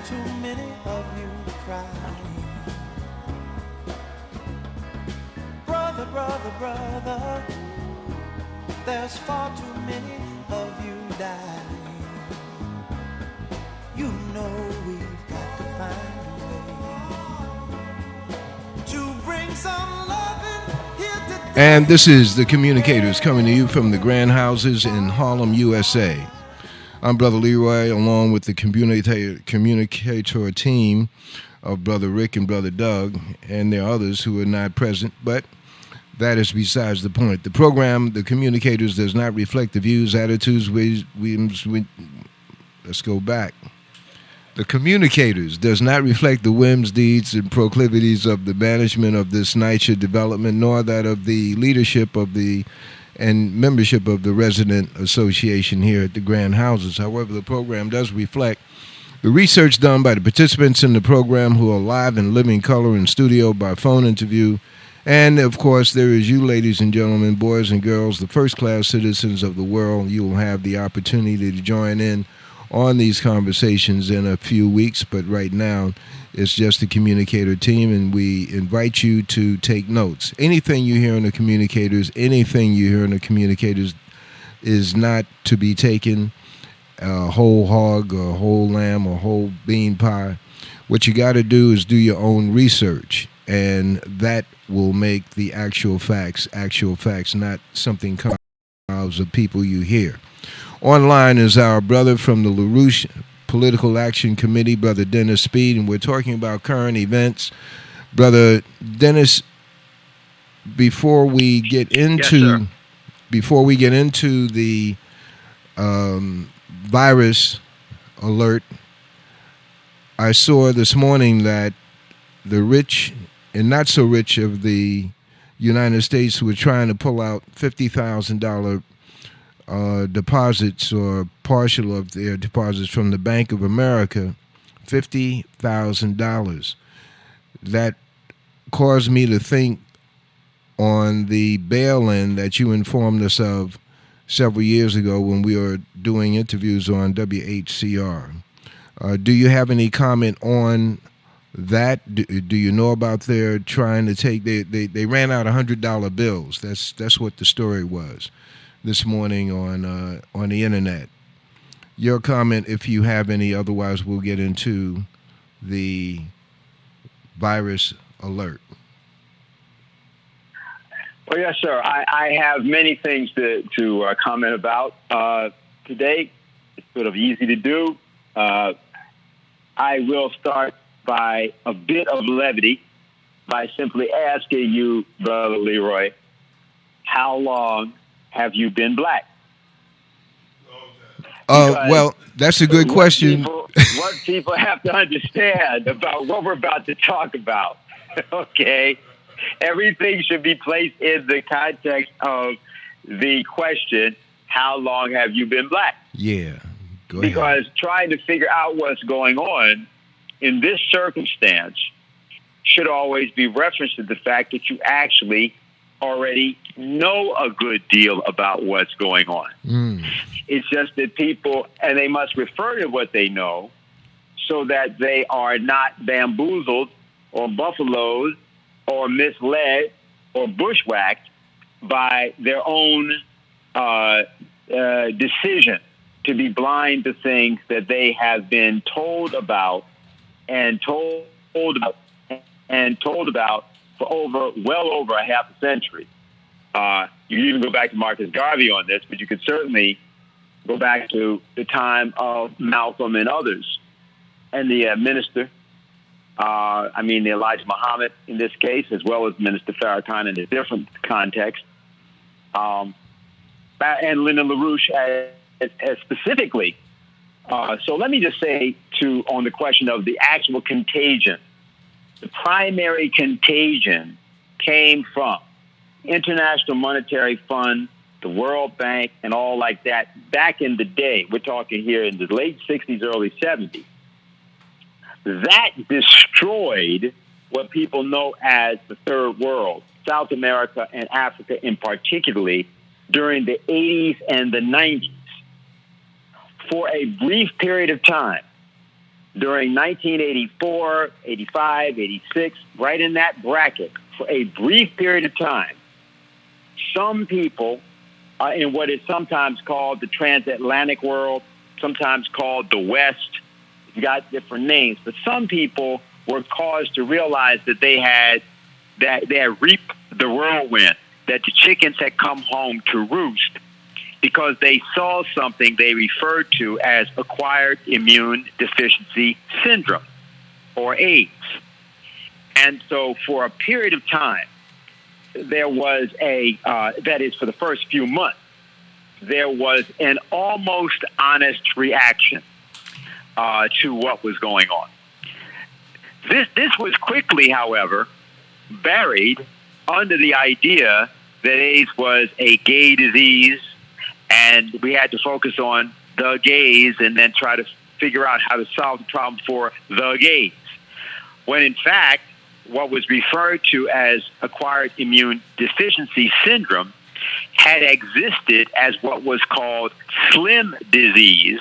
too many of you crying. Brother, brother, brother, there's far too many of you dying. You know we've got to find a way to bring some loving here today. And this is the Communicators coming to you from the Grand Houses in Harlem, USA. I'm Brother Leroy, along with the communicator team of Brother Rick and Brother Doug, and there are others who are not present, but that is besides the point. The program, The Communicators, does not reflect the views, attitudes, let's go back. The Communicators does not reflect the whims, deeds, and proclivities of the management of this NYCHA development, nor that of the leadership of the and membership of the resident association here at the Grand Houses. However, the program does reflect the research done by the participants in the program who are live in living color in studio by phone interview. And, of course, there is you, ladies and gentlemen, boys and girls, the first-class citizens of the world. You will have the opportunity to join in on these conversations in a few weeks, but right now it's just the communicator team, and we invite you to take notes. Anything you hear in the communicators is not to be taken a whole hog or whole lamb or whole bean pie. What you got to do is do your own research, and that will make the actual facts, not something comes of people you hear. Online is our brother from the LEROY Political Action Committee, Brother Dennis Speed, and we're talking about current events. Brother Dennis, before we get into the virus alert, I saw this morning that the rich and not so rich of the United States were trying to pull out $50,000 deposits or partial of their deposits from the Bank of America, $50,000. That caused me to think on the bail-in that you informed us of several years ago when we were doing interviews on WHCR. Do you have any comment on that? Do you know about their trying to take, they ran out $100 bills. That's what the story was this morning on the internet. Your comment, if you have any, otherwise we'll get into the virus alert. Well, yes, sir. I have many things to comment about. Today, it's sort of easy to do. I will start by a bit of levity by simply asking you, Brother Leroy, how long have you been black? Well, that's a good question. What people have to understand about what we're about to talk about, okay? Everything should be placed in the context of the question, how long have you been black? Yeah, go ahead. Because trying to figure out what's going on in this circumstance should always be referenced to the fact that you actually already know a good deal about what's going on. It's just that people, and they must refer to what they know so that they are not bamboozled or buffaloed or misled or bushwhacked by their own decision to be blind to things that they have been told about and told about for well over a half a century. You can even go back to Marcus Garvey on this, but you could certainly go back to the time of Malcolm and others, and the minister, the Elijah Muhammad in this case, as well as Minister Farrakhan in a different context, and Lyndon LaRouche as specifically. So let me just say, on the question of the actual contagion, the primary contagion came from International Monetary Fund, the World Bank, and all like that back in the day. We're talking here in the late 60s, early 70s. That destroyed what people know as the Third World, South America and Africa in particularly, during the 80s and the 90s. For a brief period of time, during 1984, 85, 86, right in that bracket, for a brief period of time, some people in what is sometimes called the transatlantic world, sometimes called the West, you got different names, but some people were caused to realize that they had reaped the whirlwind, that the chickens had come home to roost, because they saw something they referred to as acquired immune deficiency syndrome, or AIDS. And so for a period of time, there was that is for the first few months, there was an almost honest reaction to what was going on. This was quickly, however, buried under the idea that AIDS was a gay disease, and we had to focus on the gays and then try to figure out how to solve the problem for the gays. When in fact, what was referred to as acquired immune deficiency syndrome had existed as what was called slim disease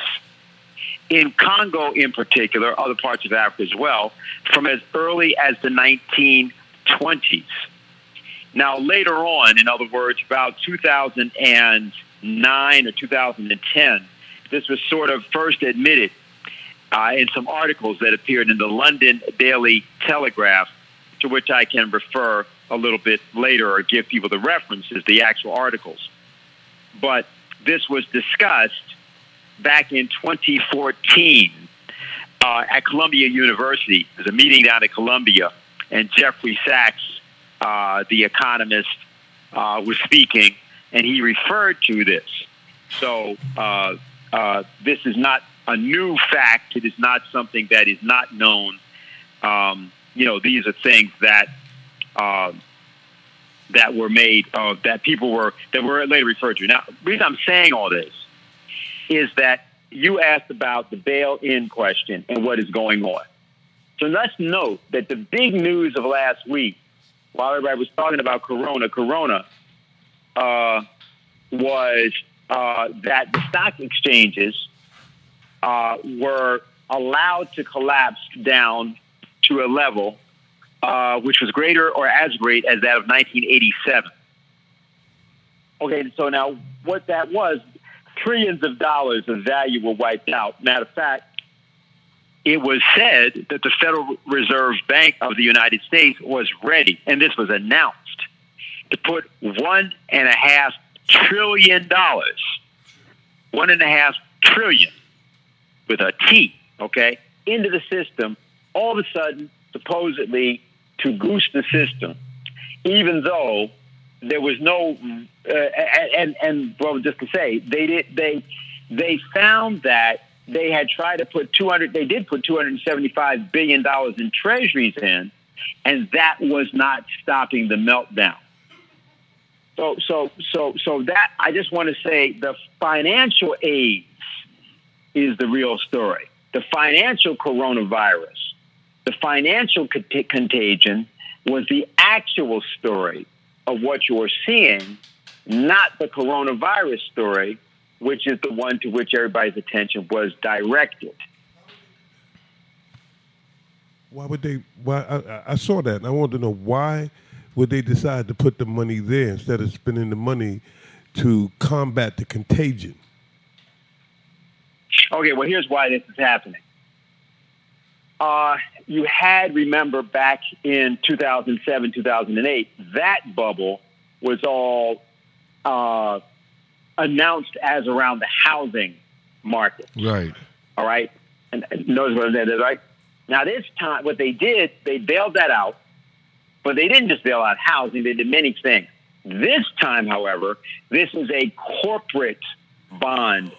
in Congo in particular, other parts of Africa as well, from as early as the 1920s. Now, later on, in other words, about 2009 or 2010, this was sort of first admitted in some articles that appeared in the London Daily Telegraph, to which I can refer a little bit later or give people the references, the actual articles. But this was discussed back in 2014 at Columbia University. There's a meeting down at Columbia, and Jeffrey Sachs, the economist, was speaking, and he referred to this. So this is not a new fact. It is not something that is not known. These are things that were made, that were later referred to. Now, the reason I'm saying all this is that you asked about the bail-in question and what is going on. So let's note that the big news of last week, while everybody was talking about Corona was that the stock exchanges were allowed to collapse down to a level which was greater or as great as that of 1987. Okay, so now what that was, trillions of dollars of value were wiped out. Matter of fact, it was said that the Federal Reserve Bank of the United States was ready, and this was announced, to put $1.5 trillion, $1.5 trillion with a T, okay, into the system, all of a sudden, supposedly, to goose the system, even though there was no, just to say, they found that they had tried to put $275 billion in treasuries in, and that was not stopping the meltdown. So that, I just want to say, the financial AIDS is the real story. The financial coronavirus, the financial contagion, was the actual story of what you're seeing, not the coronavirus story, which is the one to which everybody's attention was directed. Why would they? I saw that, and I wanted to know, why would they decide to put the money there instead of spending the money to combat the contagion? Okay, well, here's why this is happening. You had, remember, back in 2007, 2008, that bubble was all announced as around the housing market. Right. All right? And notice what I said, right? Now, this time, what they did, they bailed that out, but they didn't just bail out housing. They did many things. This time, however, this is a corporate bond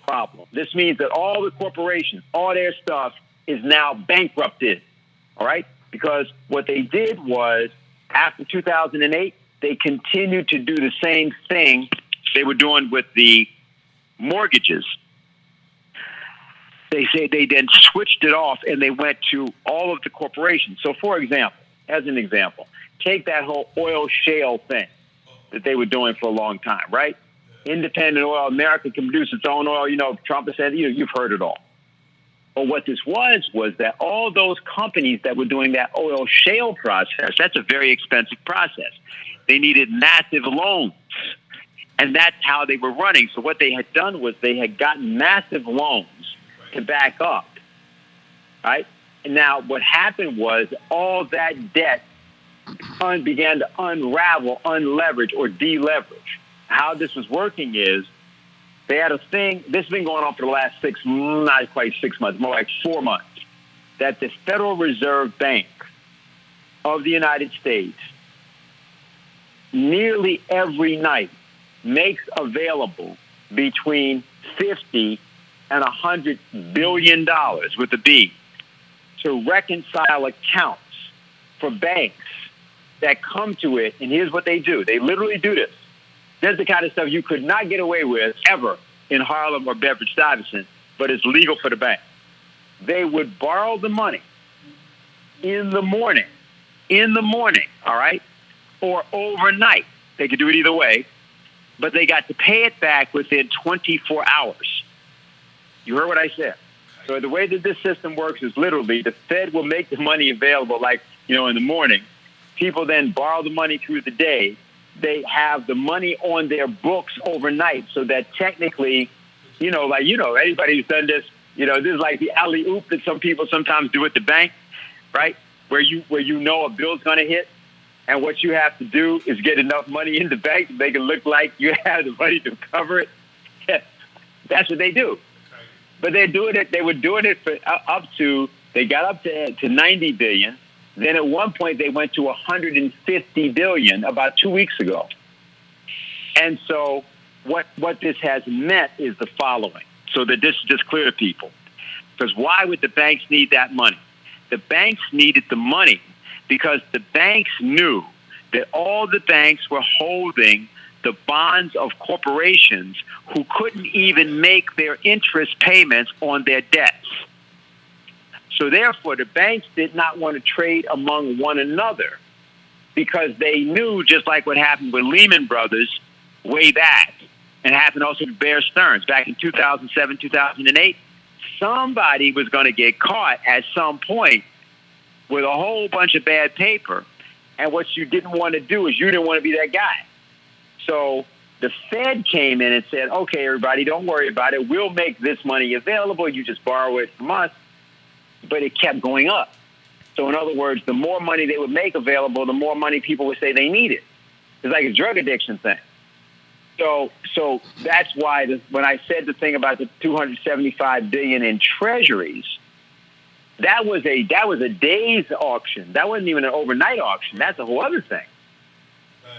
problem. This means that all the corporations, all their stuff is now bankrupted, all right? Because what they did was, after 2008, they continued to do the same thing they were doing with the mortgages. They say they then switched it off and they went to all of the corporations. So, for example, as an example, take that whole oil shale thing that they were doing for a long time, right? Independent oil, America can produce its own oil. You know, Trump has said, you've heard it all. But what this was that all those companies that were doing that oil shale process, that's a very expensive process. They needed massive loans. And that's how they were running. So what they had done was they had gotten massive loans to back up. Right? And now what happened was all that debt began to unravel, unleverage, or deleverage. How this was working is they had a thing, this has been going on for the last not quite 6 months, more like 4 months, that the Federal Reserve Bank of the United States nearly every night makes available between $50 and $100 billion with a B to reconcile accounts for banks that come to it. And here's what they do. They literally do this. This is the kind of stuff you could not get away with ever in Harlem or Bedford-Stuyvesant, but it's legal for the bank. They would borrow the money in the morning, all right, or overnight. They could do it either way, but they got to pay it back within 24 hours. You heard what I said. So the way that this system works is literally the Fed will make the money available, like, in the morning. People then borrow the money through the day. They have the money on their books overnight, so that technically, anybody who's done this, this is like the alley-oop that some people sometimes do at the bank, right? Where you know a bill's going to hit, and what you have to do is get enough money in the bank to make it look like you have the money to cover it. That's what they do. But they were doing it for they got up to 90 billion. Then at one point they went to 150 billion about 2 weeks ago. And so what this has meant is the following, so that this is just clear to people. Because why would the banks need that money? The banks needed the money because the banks knew that all the banks were holding the bonds of corporations who couldn't even make their interest payments on their debts. So therefore, the banks did not want to trade among one another because they knew, just like what happened with Lehman Brothers way back, and happened also with Bear Stearns back in 2007, 2008, somebody was going to get caught at some point with a whole bunch of bad paper. And what you didn't want to do is you didn't want to be that guy. So the Fed came in and said, okay, everybody, don't worry about it. We'll make this money available. You just borrow it from us. But it kept going up. So in other words, the more money they would make available, the more money people would say they needed. It's like a drug addiction thing. So that's why when I said the thing about the $275 billion in treasuries, that was a day's auction. That wasn't even an overnight auction. That's a whole other thing.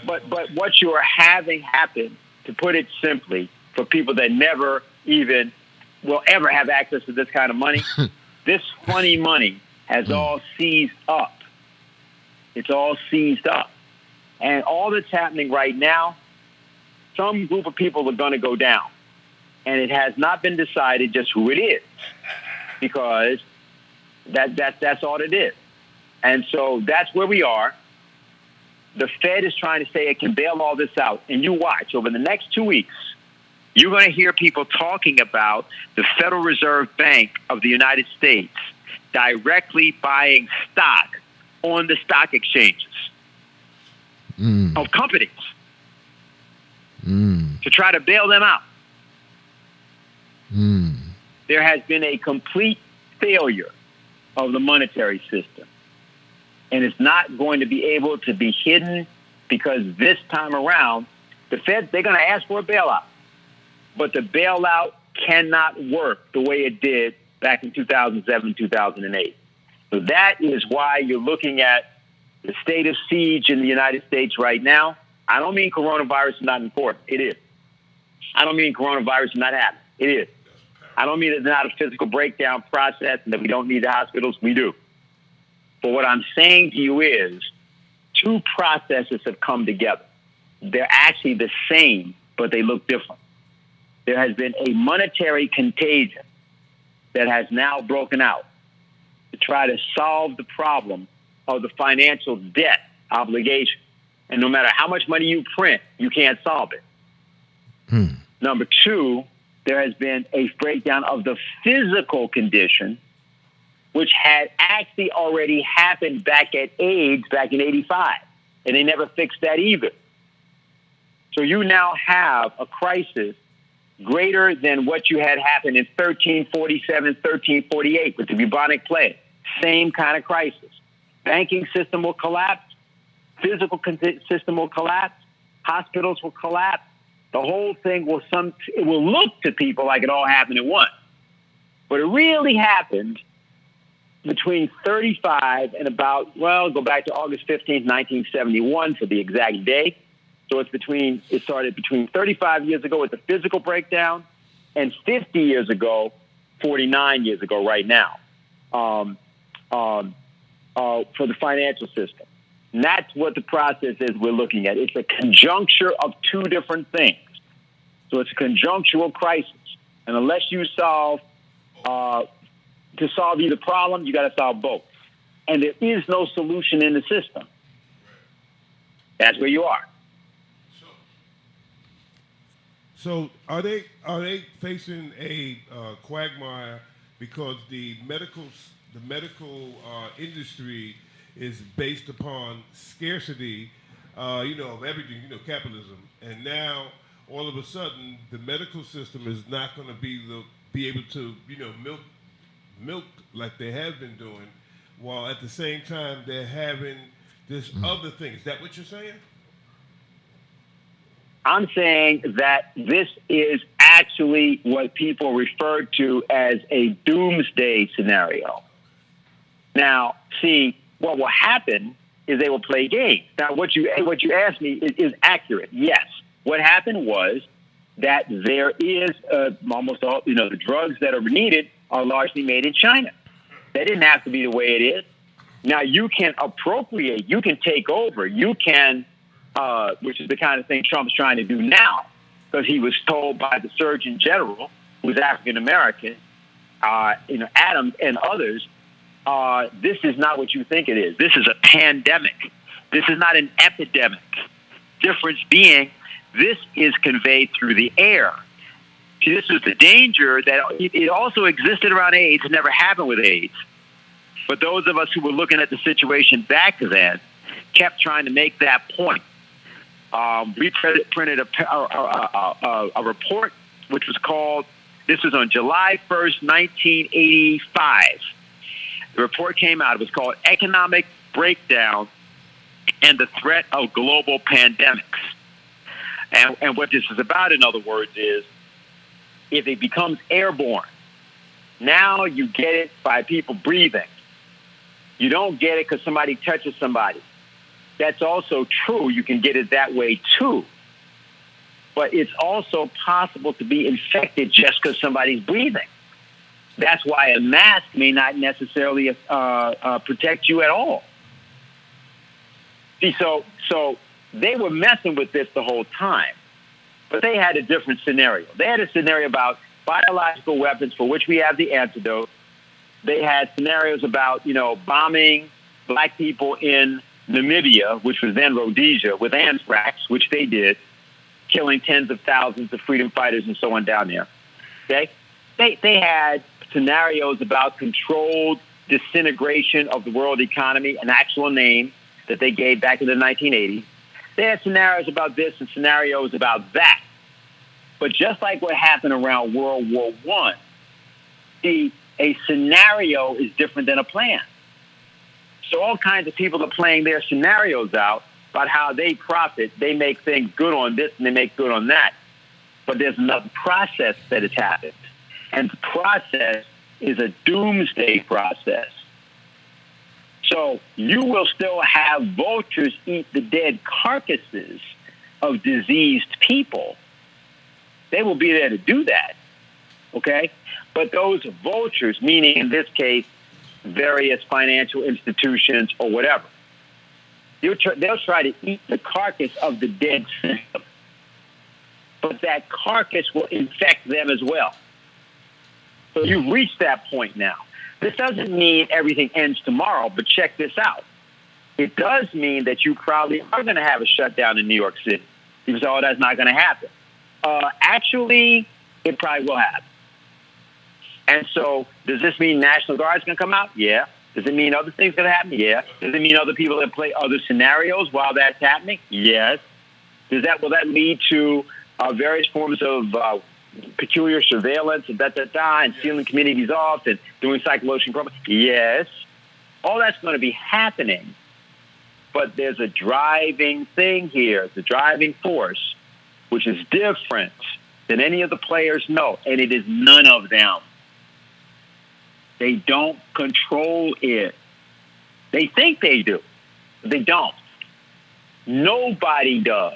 But what you are having happen, to put it simply, for people that never even will ever have access to this kind of money, this funny money has all seized up. It's all seized up. And all that's happening right now, some group of people are going to go down. And it has not been decided just who it is, because that's all it is. And so that's where we are. The Fed is trying to say it can bail all this out. And you watch, over the next 2 weeks, you're going to hear people talking about the Federal Reserve Bank of the United States directly buying stock on the stock exchanges of companies to try to bail them out. There has been a complete failure of the monetary system. And it's not going to be able to be hidden, because this time around, the Fed, they're going to ask for a bailout. But the bailout cannot work the way it did back in 2007, 2008. So that is why you're looking at the state of siege in the United States right now. I don't mean coronavirus is not important. It is. I don't mean coronavirus is not happening. It is. I don't mean it's not a physical breakdown process and that we don't need the hospitals. We do. But what I'm saying to you is two processes have come together. They're actually the same, but they look different. There has been a monetary contagion that has now broken out to try to solve the problem of the financial debt obligation. And no matter how much money you print, you can't solve it. Number two, there has been a breakdown of the physical condition which had actually already happened back at AIDS back in 85. And they never fixed that either. So you now have a crisis greater than what you had happened in 1347, 1348 with the bubonic plague. Same kind of crisis. Banking system will collapse. Physical system will collapse. Hospitals will collapse. The whole thing it will look to people like it all happened at once. But it really happened between 35 and about, go back to August 15th, 1971 for the exact day. So it started between 35 years ago with the physical breakdown and 50 years ago, 49 years ago right now, for the financial system. And that's what the process is we're looking at. It's a conjuncture of two different things. So it's a conjunctural crisis. And unless you solve either problem, you got to solve both. And there is no solution in the system. That's where you are. So are they facing a quagmire because the medical industry is based upon scarcity, of everything, capitalism, and now all of a sudden the medical system is not going to be able to milk like they have been doing, while at the same time they're having this other thing. Is that what you're saying? I'm saying that this is actually what people refer to as a doomsday scenario. Now, see, what will happen is they will play games. Now, what you asked me is accurate. Yes. What happened was that there is almost all, the drugs that are needed are largely made in China. That didn't have to be the way it is. Now, you can appropriate, you can take over, you can, which is the kind of thing Trump's trying to do now, because he was told by the Surgeon General, who's African American, Adams and others, this is not what you think it is. This is a pandemic. This is not an epidemic. Difference being, this is conveyed through the air. See, this is the danger that it also existed around AIDS. It never happened with AIDS. But those of us who were looking at the situation back then kept trying to make that point. We printed a report, which was called, this was on July 1st, 1985. The report came out. It was called Economic Breakdown and the Threat of Global Pandemics. And what this is about, in other words, is if it becomes airborne, now you get it by people breathing. You don't get it because somebody touches somebody. That's also true. You can get it that way, too. But it's also possible to be infected just because somebody's breathing. That's why a mask may not necessarily protect you at all. See, so they were messing with this the whole time, but they had a different scenario. They had a scenario about biological weapons for which we have the antidote. They had scenarios about, bombing black people in Namibia, which was then Rhodesia, with anthrax, which they did, killing tens of thousands of freedom fighters and so on down there. Okay? They had scenarios about controlled disintegration of the world economy, an actual name that they gave back in the 1980s. They had scenarios about this and scenarios about that. But just like what happened around World War I, a scenario is different than a plan. So all kinds of people are playing their scenarios out about how they profit. They make things good on this and they make good on that. But there's another process that has happened. And the process is a doomsday process. So you will still have vultures eat the dead carcasses of diseased people. They will be there to do that, okay? But those vultures, meaning in this case, various financial institutions or whatever, they'll try to eat the carcass of the dead system. But that carcass will infect them as well. So you've reached that point now. This doesn't mean everything ends tomorrow, but check this out. It does mean that you probably are going to have a shutdown in New York City. People say, oh, that's not going to happen. Actually, it probably will happen. And so, does this mean National Guard's going to come out? Yeah. Does it mean other things going to happen? Yeah. Does it mean other people that play other scenarios while that's happening? Yes. Will that lead to various forms of peculiar surveillance and and sealing communities off and doing psychological programs? Yes. All that's going to be happening. But there's a driving thing here, the driving force, which is different than any of the players know, and it is none of them. They don't control it. They think they do. But they don't. Nobody does.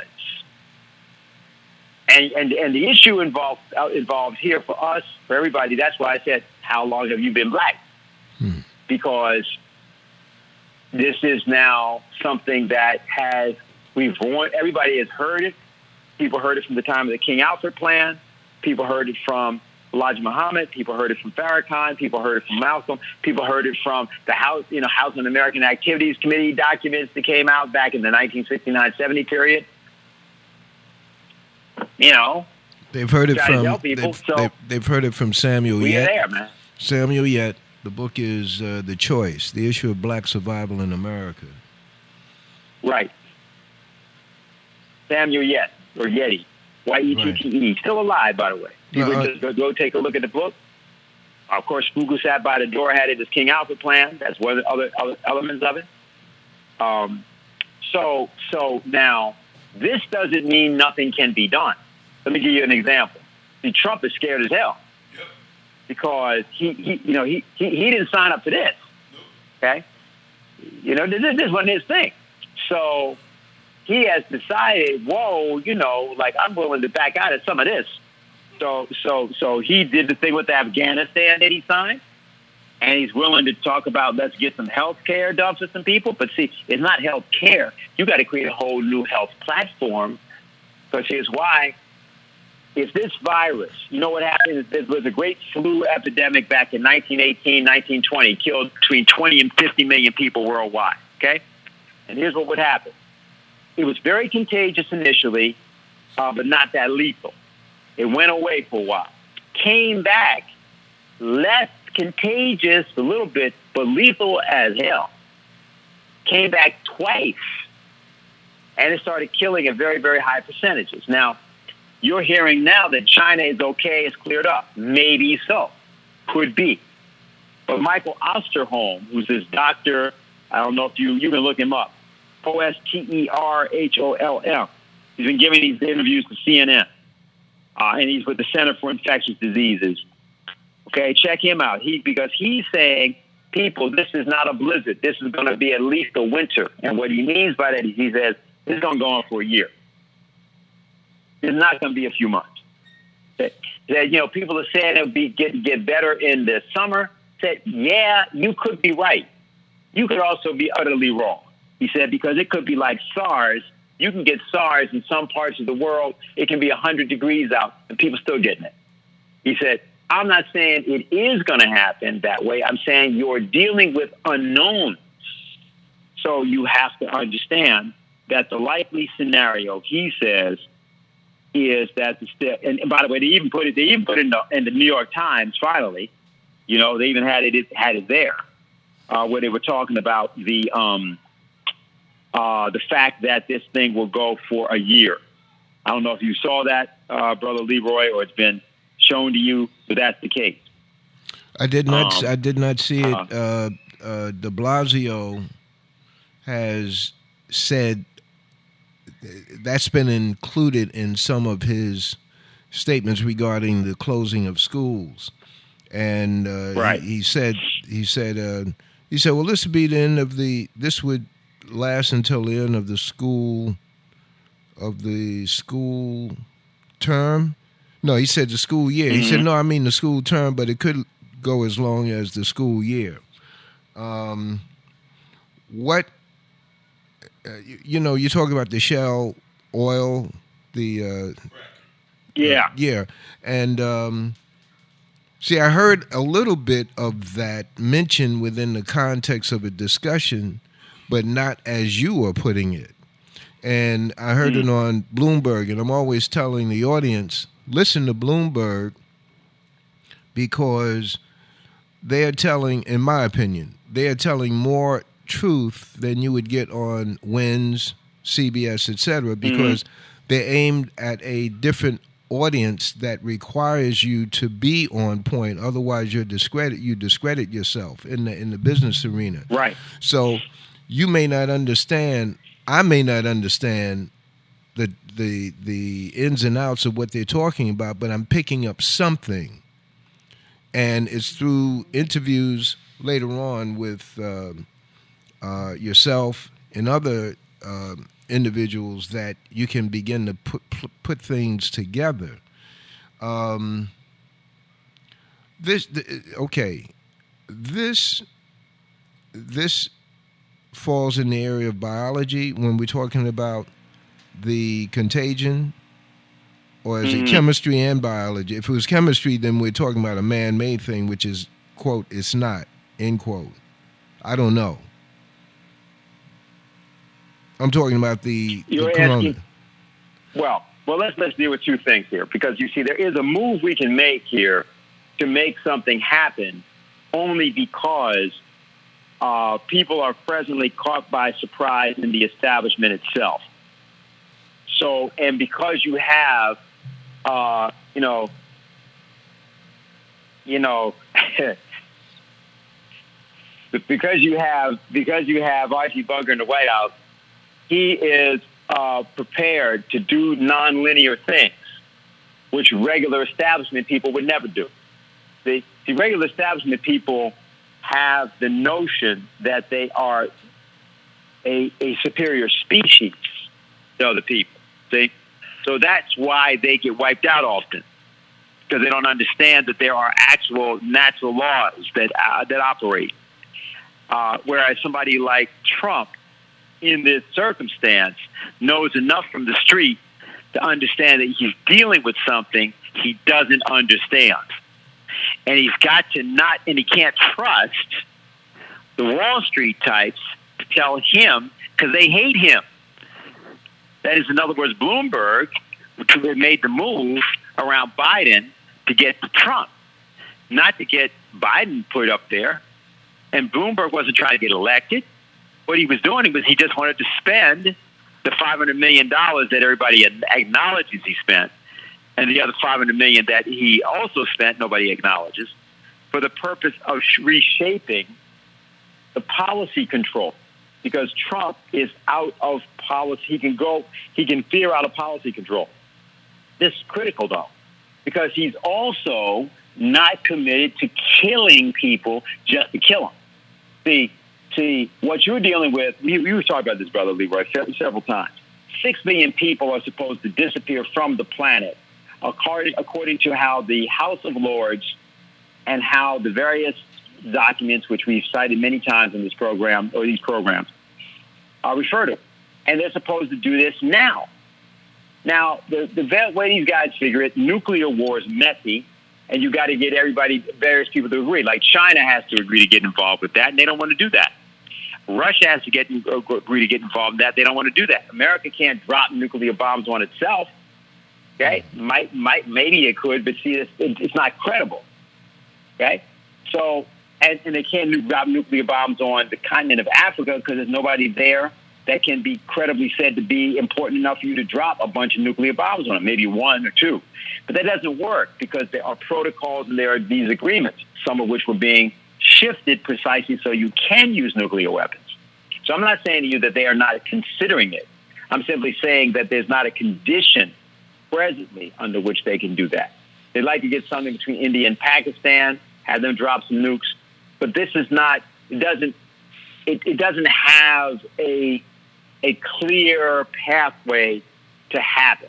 And the issue involved here for us, for everybody, that's why I said, how long have you been black? Because this is now something that everybody has heard it. People heard it from the time of the King Alfred Plan. People heard it from Elijah Muhammad. People heard it from Farrakhan. People heard it from Malcolm. People heard it from the House and American Activities Committee documents that came out back in the 1969-70 period. They've heard it from people, they've heard it from Samuel Yet. There, man. Samuel Yet. The book is The Choice: The Issue of Black Survival in America. Right. Samuel Yet, or Yeti, Yette, still alive, by the way. People just go take a look at the book. Of course, Fugu sat by the door, had it as King Alfred Plan. That's one of the other elements of it. So now, this doesn't mean nothing can be done. Let me give you an example. See, Trump is scared as hell because he didn't sign up for this. Okay, this wasn't his thing. So he has decided, I'm willing to back out of some of this. So he did the thing with Afghanistan that he signed, and he's willing to talk about let's get some health care done for some people. But see, it's not health care. You got to create a whole new health platform. Because here's why. If this virus, you know what happened? There was a great flu epidemic back in 1918, 1920, killed between 20 and 50 million people worldwide. Okay? And here's what would happen. It was very contagious initially, but not that lethal. It went away for a while. Came back, less contagious a little bit, but lethal as hell. Came back twice. And it started killing at very, very high percentages. Now, you're hearing now that China is okay, it's cleared up. Maybe so. Could be. But Michael Osterholm, who's this doctor, I don't know if you can look him up, Osterholm. He's been giving these interviews to CNN. And he's with the Center for Infectious Diseases. Okay, check him out. Because he's saying, people, this is not a blizzard. This is going to be at least a winter. And what he means by that is he says, this is going to go on for a year. It's not going to be a few months. People are saying it'll get better in the summer. Said, yeah, you could be right. You could also be utterly wrong. He said, because it could be like SARS. You can get SARS in some parts of the world. It can be 100 degrees out, and people still getting it. He said, I'm not saying it is going to happen that way. I'm saying you're dealing with unknowns. So you have to understand that the likely scenario, he says, is that and by the way, they even put it in the New York Times. Finally, they even had it there, where they were talking about the fact that this thing will go for a year. I don't know if you saw that, Brother Leroy, or it's been shown to you, but that's the case. I did not. I did not see it. De Blasio has said that's been included in some of his statements regarding the closing of schools, and right. he said, well, this would be the end of this would last until the end of the school term. No, he said the school year. Mm-hmm. He said, no, I mean the school term, but it could go as long as the school year. What, you talk about the Shell oil, the... Yeah. And, see, I heard a little bit of that mentioned within the context of a discussion, but not as you were putting it. And I heard it on Bloomberg, and I'm always telling the audience, listen to Bloomberg, because they are telling, in my opinion, they are telling more truth than you would get on WINS, CBS, etc., because they're aimed at a different audience that requires you to be on point. Otherwise, you discredit yourself in the business arena. Right. So you may not understand. I may not understand the ins and outs of what they're talking about, but I'm picking up something. And it's through interviews later on with yourself and other individuals that you can begin to put things together. This falls in the area of biology when we're talking about the contagion. Or is it chemistry and biology? If it was chemistry, then we're talking about a man-made thing, which is, quote, it's not, end quote. I don't know. I'm talking about the corona. Well, let's deal with two things here, because you see, there is a move we can make here to make something happen only because people are presently caught by surprise in the establishment itself. So, and because you have because you have Archie Bunker in the White House, he is prepared to do nonlinear things, which regular establishment people would never do. The regular establishment people have the notion that they are a superior species to other people. See? So that's why they get wiped out often, because they don't understand that there are actual natural laws that operate. Whereas somebody like Trump, in this circumstance, knows enough from the street to understand that he's dealing with something he doesn't understand. And he's got to and he can't trust the Wall Street types to tell him, because they hate him. That is, in other words, Bloomberg made the move around Biden to get to Trump, not to get Biden put up there. And Bloomberg wasn't trying to get elected. What he was doing was he just wanted to spend the $500 million that everybody acknowledges he spent, and the other $500 million that he also spent, nobody acknowledges, for the purpose of reshaping the policy control. Because Trump is out of policy. He can veer out of policy control. This is critical, though, because he's also not committed to killing people just to kill them. See, what you're dealing with, we were talking about this, Brother Leroy, several times. 6 million people are supposed to disappear from the planet, according to how the House of Lords and how the various documents, which we've cited many times in this program, or these programs, are referred to. And they're supposed to do this now. Now, the way these guys figure it, nuclear war is messy, and you got to get various people to agree. Like China has to agree to get involved with that, and they don't want to do that. Russia has to agree to get involved in that. They don't want to do that. America can't drop nuclear bombs on itself. Okay, maybe it could, but see, it's not credible. Okay, so and they can't drop nuclear bombs on the continent of Africa because there's nobody there that can be credibly said to be important enough for you to drop a bunch of nuclear bombs on them, maybe one or two. But that doesn't work because there are protocols and there are these agreements, some of which were being shifted precisely so you can use nuclear weapons. So I'm not saying to you that they are not considering it. I'm simply saying that there's not a condition presently under which they can do that. They'd like to get something between India and Pakistan, have them drop some nukes, but this is not, it doesn't have a clear pathway to happen.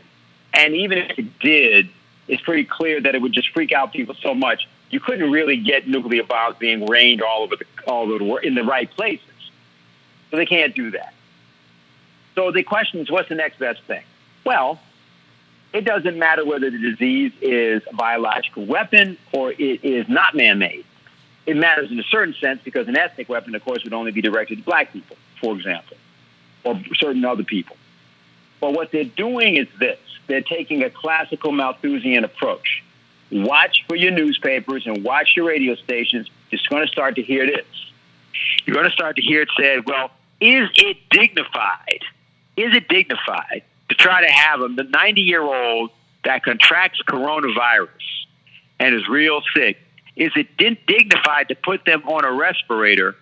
And even if it did, it's pretty clear that it would just freak out people so much you couldn't really get nuclear bombs being rained all over the world in the right places. So they can't do that. So the question is, what's the next best thing? Well, it doesn't matter whether the disease is a biological weapon or it is not man-made. It matters in a certain sense because an ethnic weapon, of course, would only be directed to black people, for example, or certain other people. But what they're doing is this. They're taking a classical Malthusian approach. watch for your newspapers and watch your radio stations. You're going to start to hear this. You're going to start to hear it said, well, is it dignified? Is it dignified to try to have the 90-year-old that contracts coronavirus and is real sick? Is it dignified to put them on a respirator,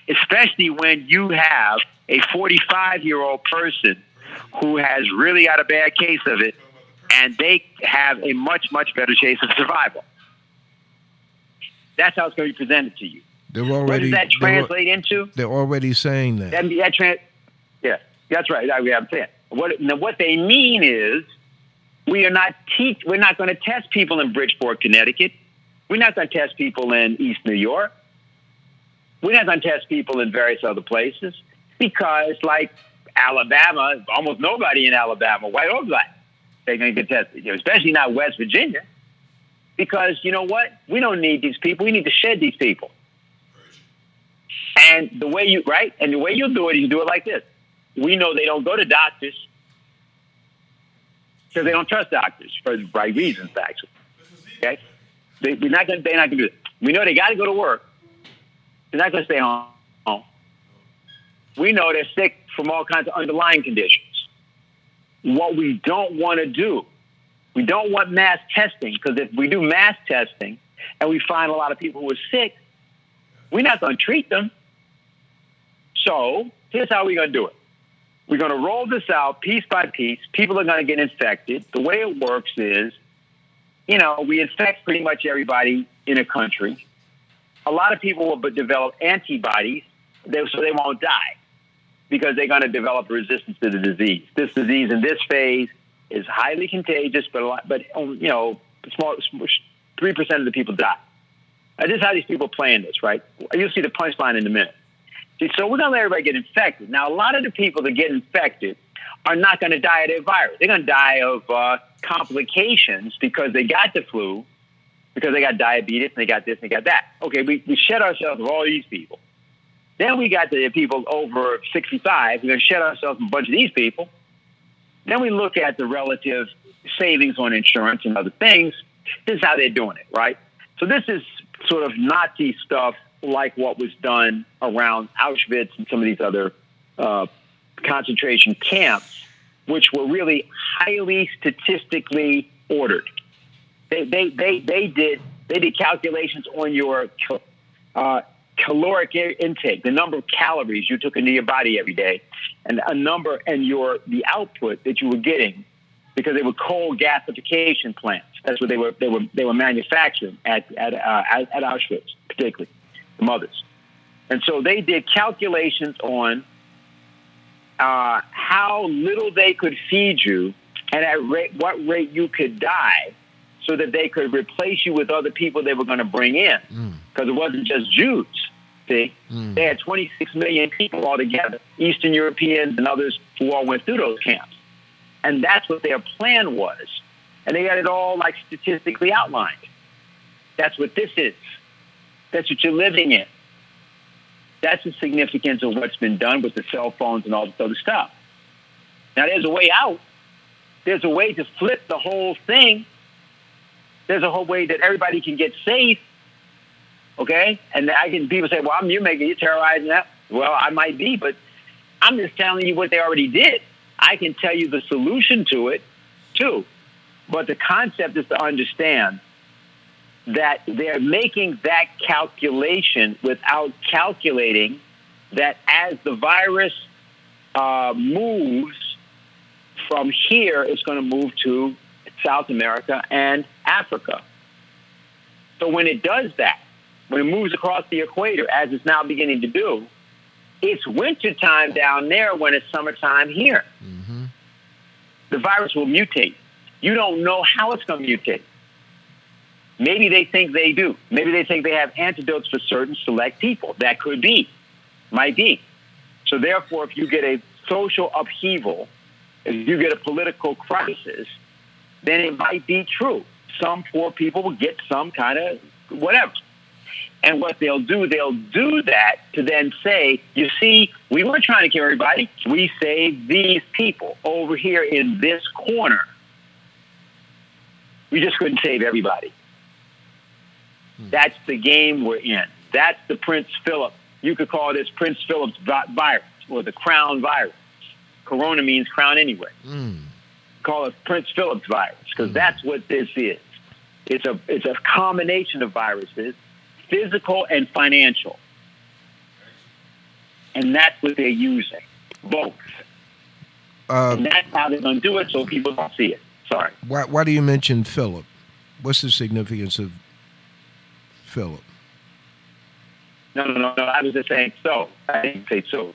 especially when you have a 45-year-old person who has really got a bad case of it, and they have a much, much better chance of survival? That's how it's going to be presented to you. What does that translate into? They're already saying that. Yeah, that's right. I'm saying. What they mean is we're not going to test people in Bridgeport, Connecticut. We're not going to test people in East New York. We're not going to test people in various other places because, like Alabama, almost nobody in Alabama, white or black, they're going to get tested, especially not West Virginia, because you know what? We don't need these people. We need to shed these people. And the way you'll do it, you do it like this. We know they don't go to doctors because they don't trust doctors for the right reasons, actually. Okay? They're not going to do it. We know they got to go to work. They're not going to stay home. We know they're sick from all kinds of underlying conditions. What we don't want to do, we don't want mass testing, because if we do mass testing and we find a lot of people who are sick, we're not going to treat them. So here's how we're going to do it. We're going to roll this out piece by piece. People are going to get infected. The way it works is, we infect pretty much everybody in a country. A lot of people will develop antibodies so they won't die because they're going to develop resistance to the disease. This disease in this phase is highly contagious, but 3% of the people die. Now, this is how these people play in this, right? You'll see the punchline in a minute. See, so we're going to let everybody get infected. Now, a lot of the people that get infected are not going to die of their virus. They're going to die of complications because they got the flu, because they got diabetes, and they got this, and they got that. Okay, we shed ourselves of all these people. Then we got the people over 65. We're going to shed ourselves of a bunch of these people. Then we look at the relative savings on insurance and other things. This is how they're doing it, right? So this is sort of Nazi stuff, like what was done around Auschwitz and some of these other concentration camps, which were really highly statistically ordered. They did calculations on your caloric intake, the number of calories you took into your body every day, and a number and the output that you were getting, because they were coal gasification plants. That's what they were manufacturing at Auschwitz, particularly the mothers. And so they did calculations on how little they could feed you and at what rate you could die, so that they could replace you with other people they were going to bring in. Because it wasn't just Jews. See, they had 26 million people altogether, Eastern Europeans and others who all went through those camps. And that's what their plan was. And they had it all statistically outlined. That's what this is. That's what you're living in. That's the significance of what's been done with the cell phones and all this other stuff. Now, there's a way out. There's a way to flip the whole thing. There's a whole way that everybody can get safe. Okay? And people say, well, you're terrorizing that. Well, I might be, but I'm just telling you what they already did. I can tell you the solution to it, too. But the concept is to understand that they're making that calculation without calculating that as the virus moves from here, it's going to move to South America and Africa. So when it does that, when it moves across the equator, as it's now beginning to do, it's wintertime down there when it's summertime here. Mm-hmm. The virus will mutate. You don't know how it's going to mutate. Maybe they think they do. Maybe they think they have antidotes for certain select people. That could be. Might be. So therefore, if you get a social upheaval, if you get a political crisis, then it might be true. Some poor people will get some kind of whatever. And what they'll do that to then say, you see, we weren't trying to kill everybody. We saved these people over here in this corner. We just couldn't save everybody. That's the game we're in. That's the Prince Philip. You could call this Prince Philip's virus or the crown virus. Corona means crown anyway. Call it Prince Philip's virus because that's what this is. It's a combination of viruses, physical and financial. And that's what they're using, both. And that's how they're going to do it so people don't see it. Sorry. Why do you mention Philip? What's the significance of Philip? No. I was just saying so. I didn't say so.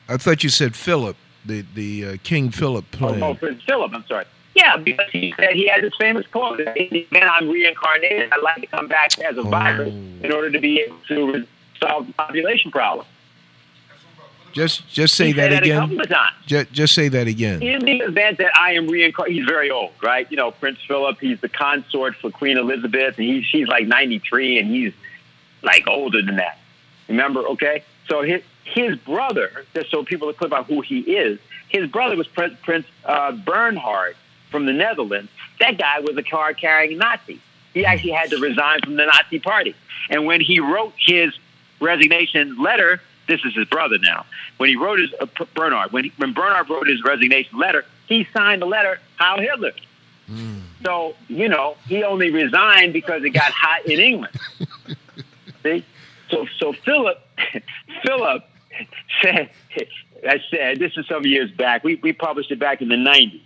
I thought you said Philip, the King Philip plane. Oh, Prince Philip, I'm sorry. Yeah, because he said he had this famous quote, "Then I'm reincarnated. I'd like to come back as a virus in order to be able to solve the population problem." Just say that again. A couple of times. Just say that again. In the event that I am reincarnated, he's very old, right? You know, Prince Philip, he's the consort for Queen Elizabeth, and she's like 93, and he's like older than that. Remember, okay? So his brother, just so people are clear about who he is, his brother was Prince Bernhard from the Netherlands. That guy was a card-carrying Nazi. He actually had to resign from the Nazi party. And when he wrote his resignation letter, this is his brother now. When he wrote his Bernhard, when Bernhard wrote his resignation letter, he signed the letter Heil Hitler. So, you know, he only resigned because it got hot in England. See? So Philip said, I said, this is some years back. We published it back in the 90s.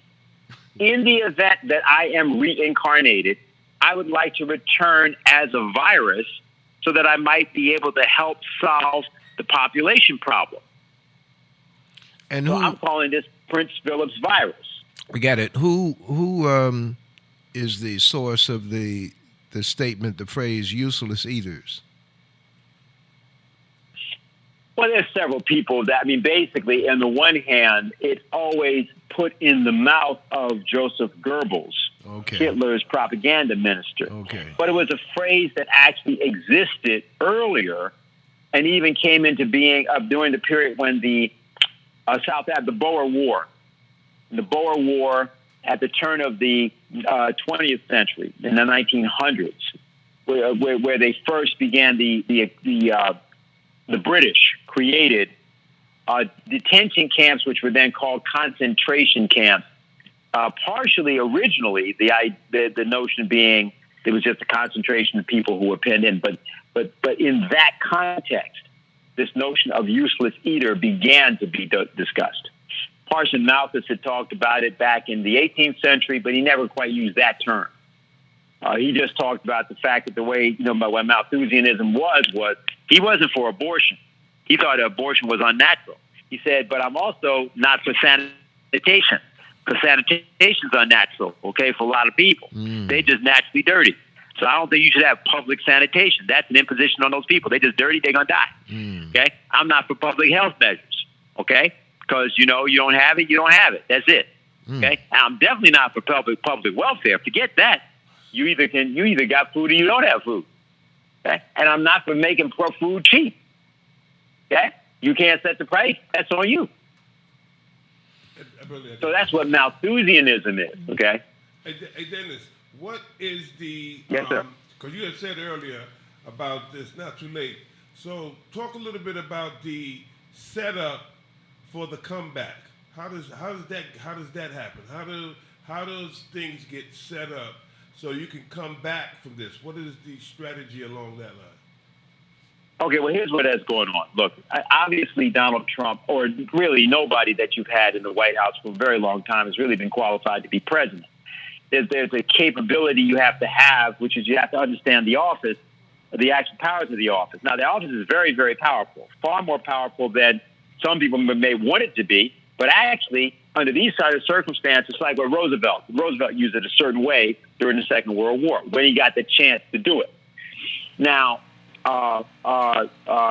In the event that I am reincarnated, I would like to return as a virus so that I might be able to help solve the population problem. And so I'm calling this Prince Philip's virus. We got it. Who is the source of the statement, the phrase "useless eaters"? Well, there's several people that, I mean, basically, on the one hand, it's always put in the mouth of Joseph Goebbels, Hitler's propaganda minister. But it was a phrase that actually existed earlier and even came into being during the period when the Boer War. The Boer War at the turn of the 20th century, in the 1900s, where they first began the British created detention camps, which were then called concentration camps. Partially, originally, the notion being it was just a concentration of people who were penned in. But in that context, this notion of useless eater began to be discussed. Parson Malthus had talked about it back in the 18th century, but he never quite used that term. He just talked about the fact that the way, what Malthusianism was he wasn't for abortion. He thought abortion was unnatural. He said, but I'm also not for sanitation, because sanitation's unnatural, okay, for a lot of people. They just naturally dirty. So I don't think you should have public sanitation. That's an imposition on those people. They just dirty, they're going to die, okay? I'm not for public health measures, okay? Because, you don't have it, you don't have it. That's it, okay? And I'm definitely not for public welfare. Forget that. You either got food or you don't have food. Okay? And I'm not for making food cheap. Okay? You can't set the price. That's on you. So that's what Malthusianism is. Okay? Hey Dennis, what is the... Yes, sir. Because you had said earlier about this, not too late. So talk a little bit about the setup for the comeback. How does that happen? How does things get set up so you can come back from this? What is the strategy along that line? Okay, well, here's what is going on. Look, obviously Donald Trump, or really nobody that you've had in the White House for a very long time, has really been qualified to be president. There's a capability you have to have, which is you have to understand the office, the actual powers of the office. Now, the office is very, very powerful, far more powerful than some people may want it to be, but actually, under these sort of circumstances, like what Roosevelt used it a certain way during the Second World War, when he got the chance to do it. Now,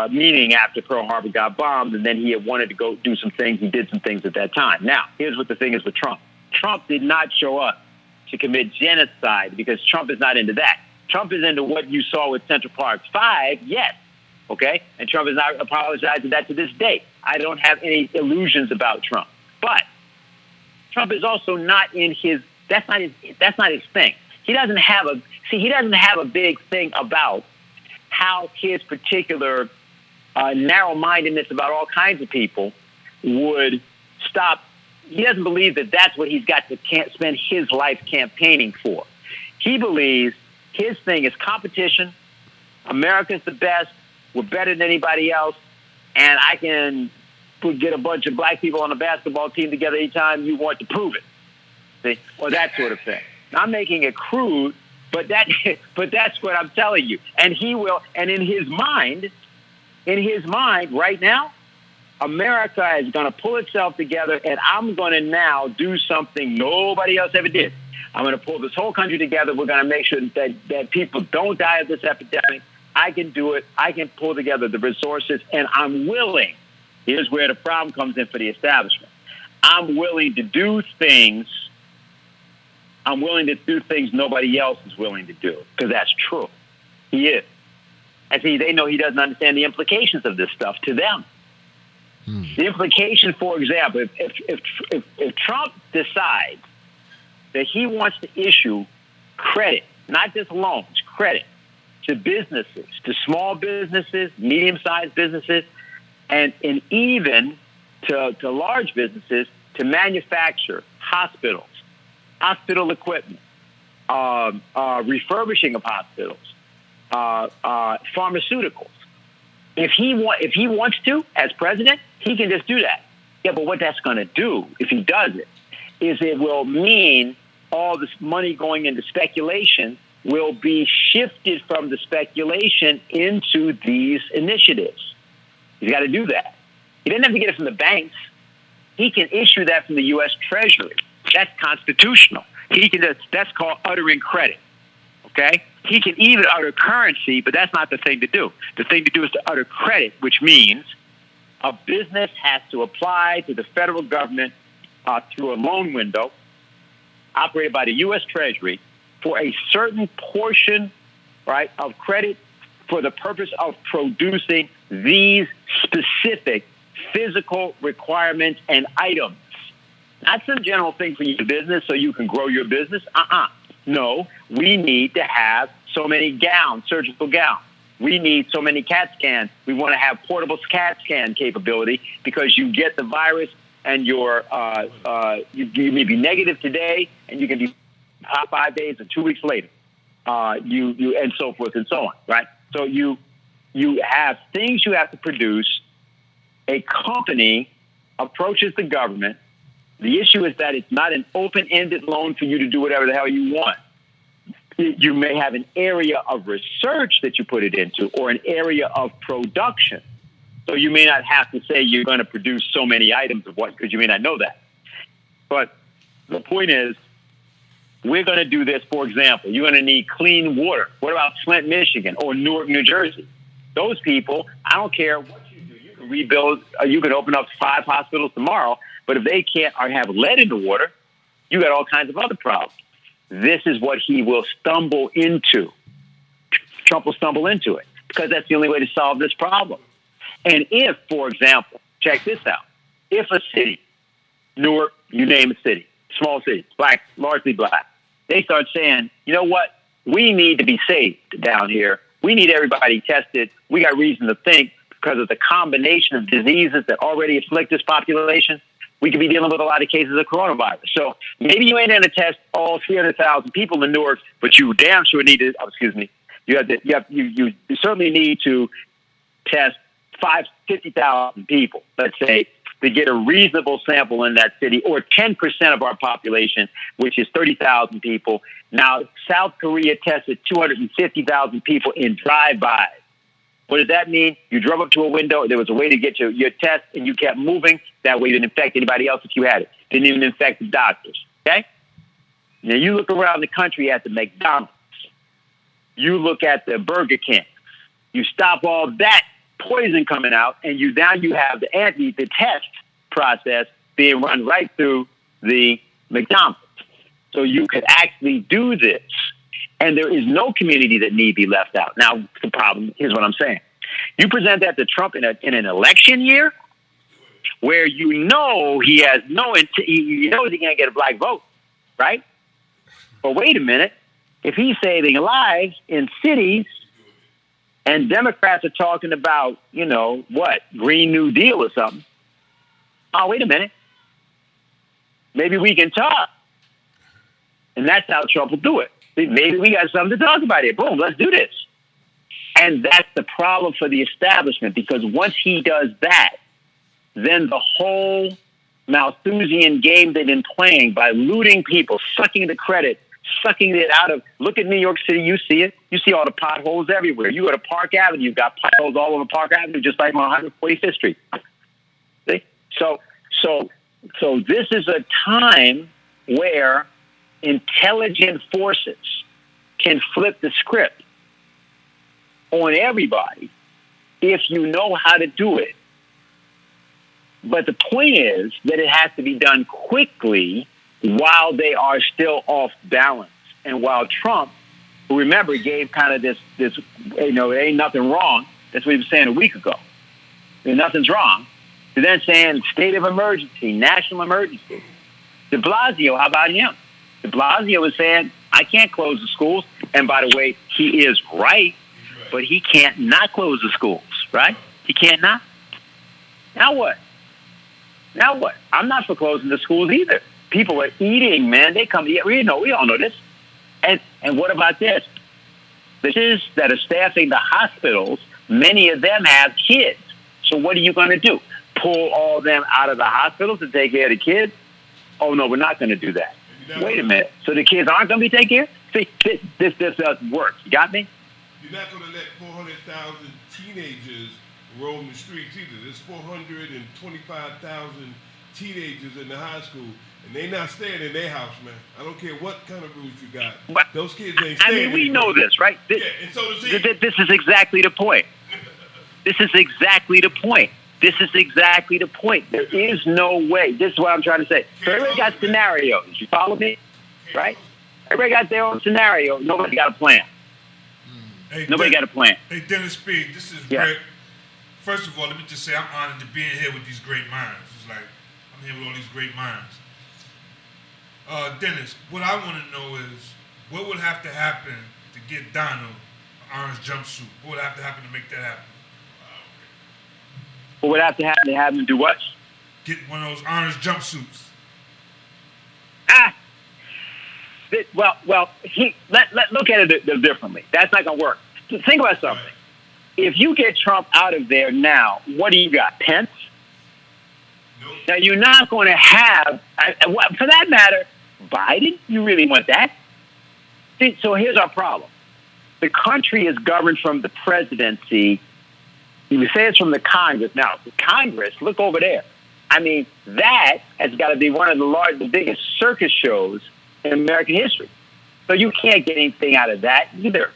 meaning after Pearl Harbor got bombed, and then he had wanted to go do some things. He did some things at that time. Now, here's what the thing is with Trump. Trump did not show up to commit genocide because Trump is not into that. Trump is into what you saw with Central Park 5, yes, okay? And Trump is not apologizing that to this day. I don't have any illusions about Trump. But Trump is also not in his, that's not his thing. He doesn't have a big thing about how his particular narrow-mindedness about all kinds of people would stop. He doesn't believe that that's what he's got to spend his life campaigning for. He believes his thing is competition. America's the best. We're better than anybody else. And I can get a bunch of black people on a basketball team together anytime you want to prove it. See? Or that sort of thing. Now, I'm making it crude, but that's what I'm telling you. And he will, and in his mind right now, America is going to pull itself together, and I'm going to now do something nobody else ever did. I'm going to pull this whole country together. We're going to make sure that people don't die of this epidemic. I can do it. I can pull together the resources, and I'm willing. Here's where the problem comes in for the establishment. I'm willing to do things. I'm willing to do things nobody else is willing to do, because that's true. He is. And see, they know he doesn't understand the implications of this stuff to them. The implication, for example, if Trump decides that he wants to issue credit, not just loans, credit to businesses, to small businesses, medium-sized businesses, and even to large businesses to manufacture hospitals, hospital equipment, refurbishing of hospitals, pharmaceuticals. If he wants to, as president, he can just do that. Yeah, but what that's going to do, if he does it, is it will mean all this money going into speculation will be shifted from the speculation into these initiatives. He's got to do that. He doesn't have to get it from the banks. He can issue that from the U.S. Treasury. That's constitutional. That's called uttering credit. Okay? He can even utter currency, but that's not the thing to do. The thing to do is to utter credit, which means a business has to apply to the federal government through a loan window operated by the U.S. Treasury for a certain portion, right, of credit for the purpose of producing these specific physical requirements and items. Not some general thing for your business so you can grow your business. No, we need to have so many gowns, surgical gowns. We need so many CAT scans. We want to have portable CAT scan capability because you get the virus and you may be negative today and you can be 5 days or 2 weeks later. You and so forth and so on, right? So you have things you have to produce. A company approaches the government. The issue is that it's not an open-ended loan for you to do whatever the hell you want. You may have an area of research that you put it into or an area of production. So you may not have to say you're going to produce so many items of what, because you may not know that. But the point is, we're going to do this, for example. You're going to need clean water. What about Flint, Michigan or Newark, New Jersey? Those people, I don't care what you do. You can rebuild, you can open up 5 hospitals tomorrow, but if they can't or have lead in the water, you got all kinds of other problems. This is what he will stumble into. Trump will stumble into it because that's the only way to solve this problem. And if, for example, check this out. If a city, Newark, you name a city, small city, black, largely black, they start saying, you know what? We need to be safe down here. We need everybody tested. We got reason to think because of the combination of diseases that already afflict this population, we could be dealing with a lot of cases of coronavirus. So maybe you ain't going to test all 300,000 people in Newark, but you damn sure need to, you certainly need to test 50,000 people, let's say, to get a reasonable sample in that city, or 10% of our population, which is 30,000 people. Now, South Korea tested 250,000 people in drive-bys. What does that mean? You drove up to a window, there was a way to get your test, and you kept moving. That way you didn't infect anybody else if you had it. Didn't even infect the doctors, okay? Now, you look around the country at the McDonald's. You look at the Burger King. You stop all that poison coming out, and now you have the test process being run right through the McDonald's. So you could actually do this. And there is no community that need be left out. Now, the problem, here's what I'm saying. You present that to Trump in an election year where you know he has he knows he can't get a black vote, right? But wait a minute. If he's saving lives in cities and Democrats are talking about, what, Green New Deal or something. Oh, wait a minute. Maybe we can talk. And that's how Trump will do it. Maybe we got something to talk about here. Boom, let's do this. And that's the problem for the establishment, because once he does that, then the whole Malthusian game they've been playing by looting people, sucking the credit, sucking it out of, look at New York City, you see it. You see all the potholes everywhere. You go to Park Avenue, you've got potholes all over Park Avenue, just like on 145th Street. See? So this is a time where intelligent forces can flip the script on everybody if you know how to do it. But the point is that it has to be done quickly while they are still off balance. And while Trump, who remember gave kind of this, it ain't nothing wrong. That's what he was saying a week ago. Nothing's wrong. And then saying state of emergency, national emergency. De Blasio, how about him? De Blasio was saying, I can't close the schools. And by the way, he is right, but he can't not close the schools, right? He can't not. Now what? Now what? I'm not for closing the schools either. People are eating, man. They come to eat. We all know this. And what about this? This is that are staffing the hospitals. Many of them have kids. So what are you going to do? Pull all of them out of the hospitals to take care of the kids? Oh, no, we're not going to do that. Wait a minute. So the kids aren't going to be taken care of? See, this doesn't work. You got me? You're not going to let 400,000 teenagers roam the streets either. There's 425,000 teenagers in the high school, and they're not staying in their house, man. I don't care what kind of rules you got. But, those kids ain't staying. I mean, we know this, right? Yeah, and so does he. This is exactly the point. This is exactly the point. This is exactly the point. There is no way. This is what I'm trying to say. So everybody got scenarios. You follow me? Right? Everybody got their own scenario. Nobody got a plan. Hey, Nobody got a plan. Hey, Dennis Speed, this is Rick. First of all, let me just say I'm honored to be in here with these great minds. It's like I'm here with all these great minds. Dennis, what I want to know is what would have to happen to get Donald an orange jumpsuit? What would have to happen to make that happen? What would have to happen to have him do what? Get one of those orange jumpsuits. Well, look at it differently. That's not going to work. Think about something. If you get Trump out of there now, what do you got? Pence? Nope. Now, you're not going to have, for that matter, Biden. You really want that? See, so here's our problem. The country is governed from the presidency. You say it's from the Congress. Now, the Congress, look over there. I mean, that has got to be one of the biggest circus shows in American history. So you can't get anything out of that either.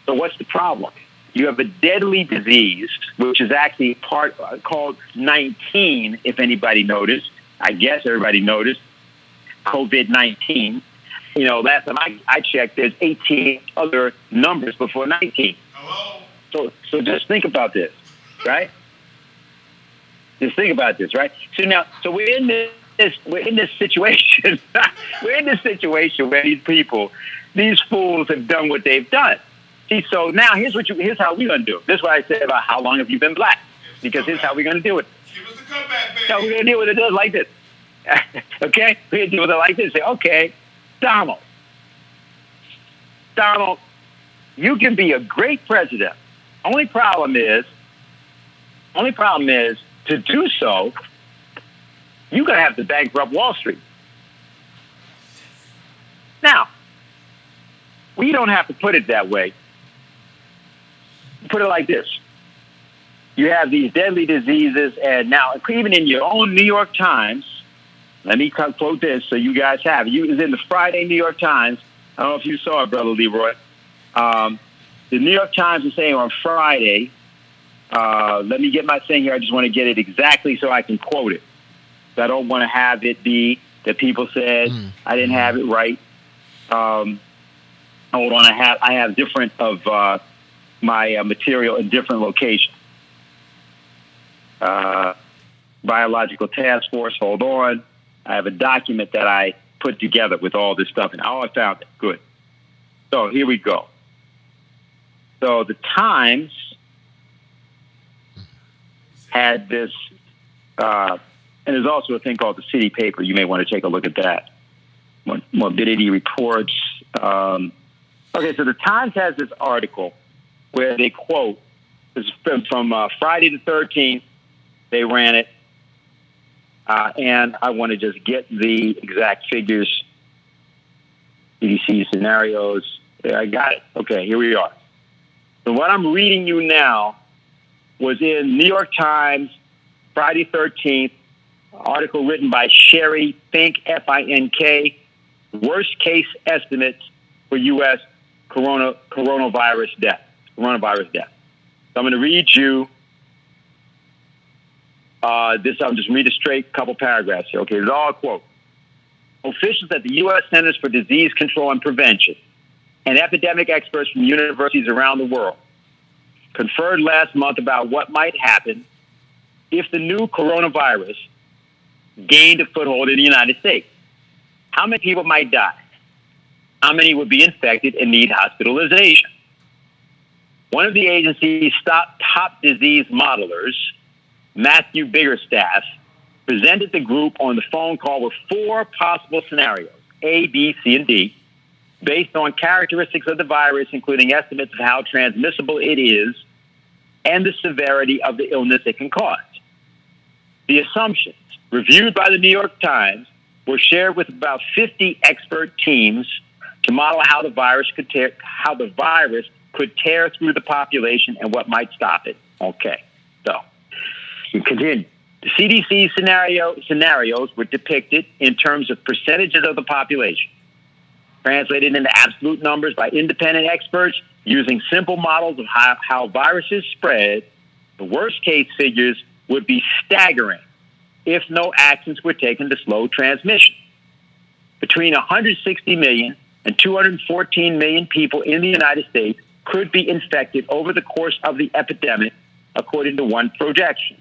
So what's the problem? You have a deadly disease, which is actually called 19, if anybody noticed. I guess everybody noticed. COVID-19. Last time I checked, there's 18 other numbers before 19. Hello? So just think about this, right? Just think about this, right? So we're in this situation. We're in this situation where these fools have done what they've done. See, so now here's how we're going to do it. This is what I said about how long have you been black? Because here's how we're going to deal with it. Give us the comeback, baby. So we're going to deal with it like this. Okay? We're going to deal with it like this. Say, okay, Donald, you can be a great president. Only problem is to do so, you're going to have to bankrupt Wall Street. Now, we don't have to put it that way. Put it like this. You have these deadly diseases, and now, even in your own New York Times, let me quote this so you guys have it. It was in the Friday New York Times. I don't know if you saw it, Brother Leroy. The New York Times is saying on Friday, let me get my thing here. I just want to get it exactly so I can quote it. I don't want to have it be that people said I didn't have it right. Hold on, I have different of my material in different locations. Biological Task Force, hold on. I have a document that I put together with all this stuff, and I found it. Good. So here we go. So the Times had this, and there's also a thing called the City Paper. You may want to take a look at that. Morbidity reports. Okay, so the Times has this article where they quote, this is from Friday the 13th, they ran it, and I want to just get the exact figures, CDC scenarios. There, I got it. Okay, here we are. So what I'm reading you now was in New York Times, Friday 13th, article written by Sherry Fink, F-I-N-K, worst case estimates for U.S. coronavirus death. So I'm going to read you this. I'll just read a straight couple paragraphs here. Okay, it's all a quote. Officials at the U.S. Centers for Disease Control and Prevention and epidemic experts from universities around the world conferred last month about what might happen if the new coronavirus gained a foothold in the United States. How many people might die? How many would be infected and need hospitalization? One of the agency's top disease modelers, Matthew Biggerstaff, presented the group on the phone call with 4 possible scenarios, A, B, C, and D, based on characteristics of the virus, including estimates of how transmissible it is and the severity of the illness it can cause. The assumptions, reviewed by the New York Times, were shared with about 50 expert teams to model how the virus could tear through the population and what might stop it. Okay, so we continue. The CDC scenarios were depicted in terms of percentages of the population, translated into absolute numbers by independent experts using simple models of how viruses spread. The worst case figures would be staggering if no actions were taken to slow transmission. Between 160 million and 214 million people in the United States could be infected over the course of the epidemic, according to one projection.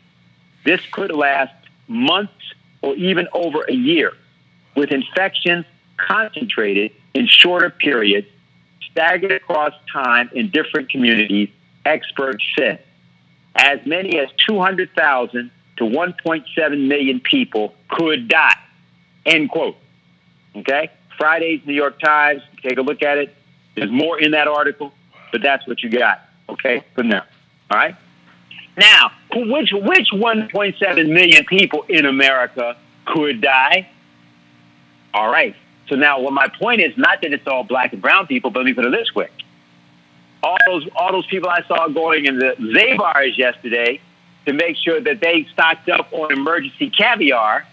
This could last months or even over a year, with infections concentrated in shorter periods, staggered across time in different communities, experts said. As many as 200,000 to 1.7 million people could die, end quote. Okay? Friday's New York Times, take a look at it. There's more in that article, but that's what you got, okay, from there. All right? Now, which 1.7 million people in America could die? All right. So now, what my point is, not that it's all black and brown people, but let me put it this way. All those people I saw going in the Zabars yesterday to make sure that they stocked up on emergency caviar,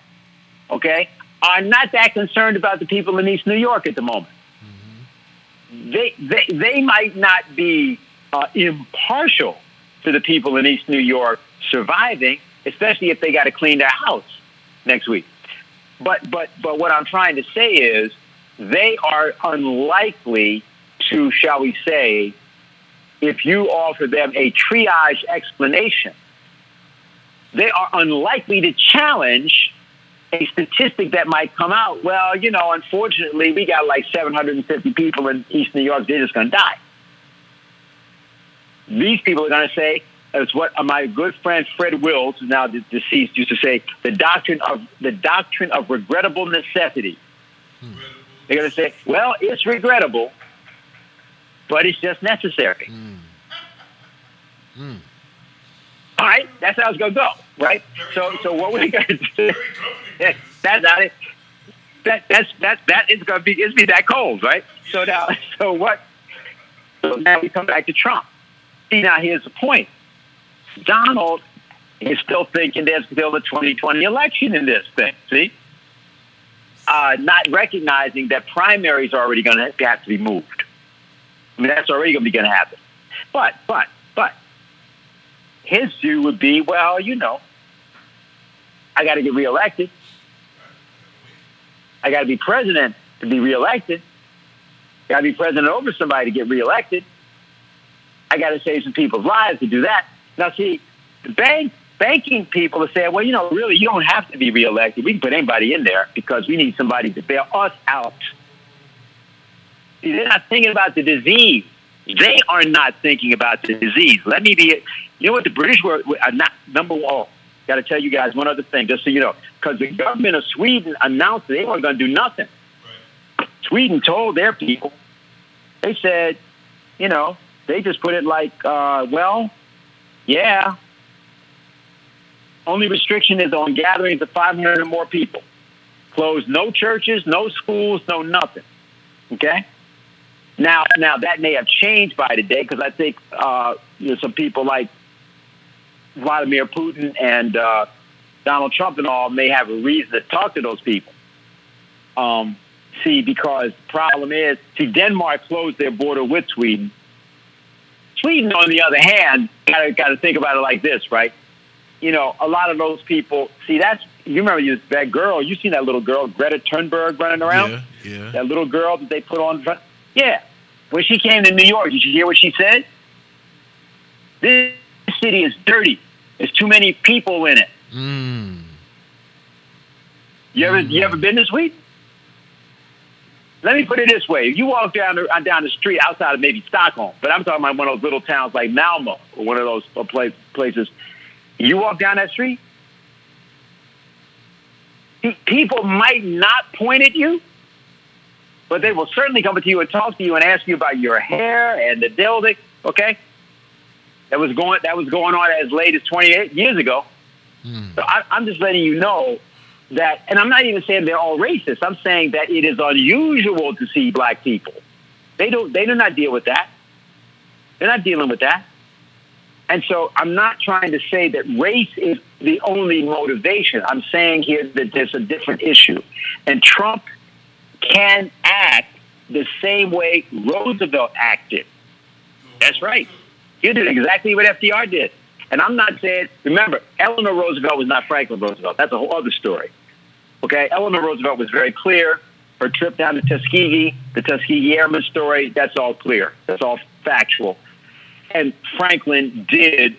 okay, are not that concerned about the people in East New York at the moment. Mm-hmm. They might not be impartial to the people in East New York surviving, especially if they got to clean their house next week. But what I'm trying to say is they are unlikely to, shall we say, if you offer them a triage explanation, they are unlikely to challenge a statistic that might come out. Well, you know, unfortunately, we got like 750 people in East New York. They're just going to die. These people are going to say, as what my good friend Fred Wills, who's now deceased, used to say, the doctrine of regrettable necessity. They're going to say, well, it's regrettable, but it's just necessary. All right, that's how it's going to go, right? So what we're going to do? That's not it. That is going to be that cold, right? So now we come back to Trump. See, now here's the point. Donald is still thinking there's still a 2020 election in this thing, see? Not recognizing that primaries are already going to have to be moved. I mean, that's already going to be going to happen. But his view would be, well, you know, I got to get reelected. I got to be president to be reelected. Got to be president over somebody to get reelected. I got to save some people's lives to do that. Now, see, the banking people are saying, well, you know, really, you don't have to be reelected. We can put anybody in there because we need somebody to bail us out. See, they're not thinking about the disease. They are not thinking about the disease. Let me be. You know what the British were not number one. Oh, got to tell you guys one other thing, just so you know, because the government of Sweden announced that they weren't going to do nothing. Right. Sweden told their people. They said, they just put it like, yeah. Only restriction is on gatherings of 500 or more people. Close no churches, no schools, no nothing. Okay. Now that may have changed by today because I think some people like Vladimir Putin and Donald Trump and all may have a reason to talk to those people. Because the problem is, Denmark closed their border with Sweden. Sweden, on the other hand, got to think about it like this, right? A lot of those people. You remember that girl? You seen that little girl, Greta Thunberg, running around? Yeah. That little girl that they put on front. Yeah. When she came to New York, did you hear what she said? This city is dirty. There's too many people in it. Mm. You ever been to Sweden? Let me put it this way. If you walk down the street outside of maybe Stockholm, but I'm talking about one of those little towns like Malmo or one of those places. You walk down that street, people might not point at you, but they will certainly come up to you and talk to you and ask you about your hair and the building. Okay, that was going on as late as 28 years ago. So I'm just letting you know that, and I'm not even saying they're all racist. I'm saying that it is unusual to see black people. They do not deal with that. They're not dealing with that. And so I'm not trying to say that race is the only motivation. I'm saying here that there's a different issue. And Trump can act the same way Roosevelt acted. That's right. He did exactly what FDR did. And I'm not saying, remember, Eleanor Roosevelt was not Franklin Roosevelt. That's a whole other story. Okay? Eleanor Roosevelt was very clear. Her trip down to Tuskegee, the Tuskegee Airmen story, that's all clear. That's all factual. And Franklin did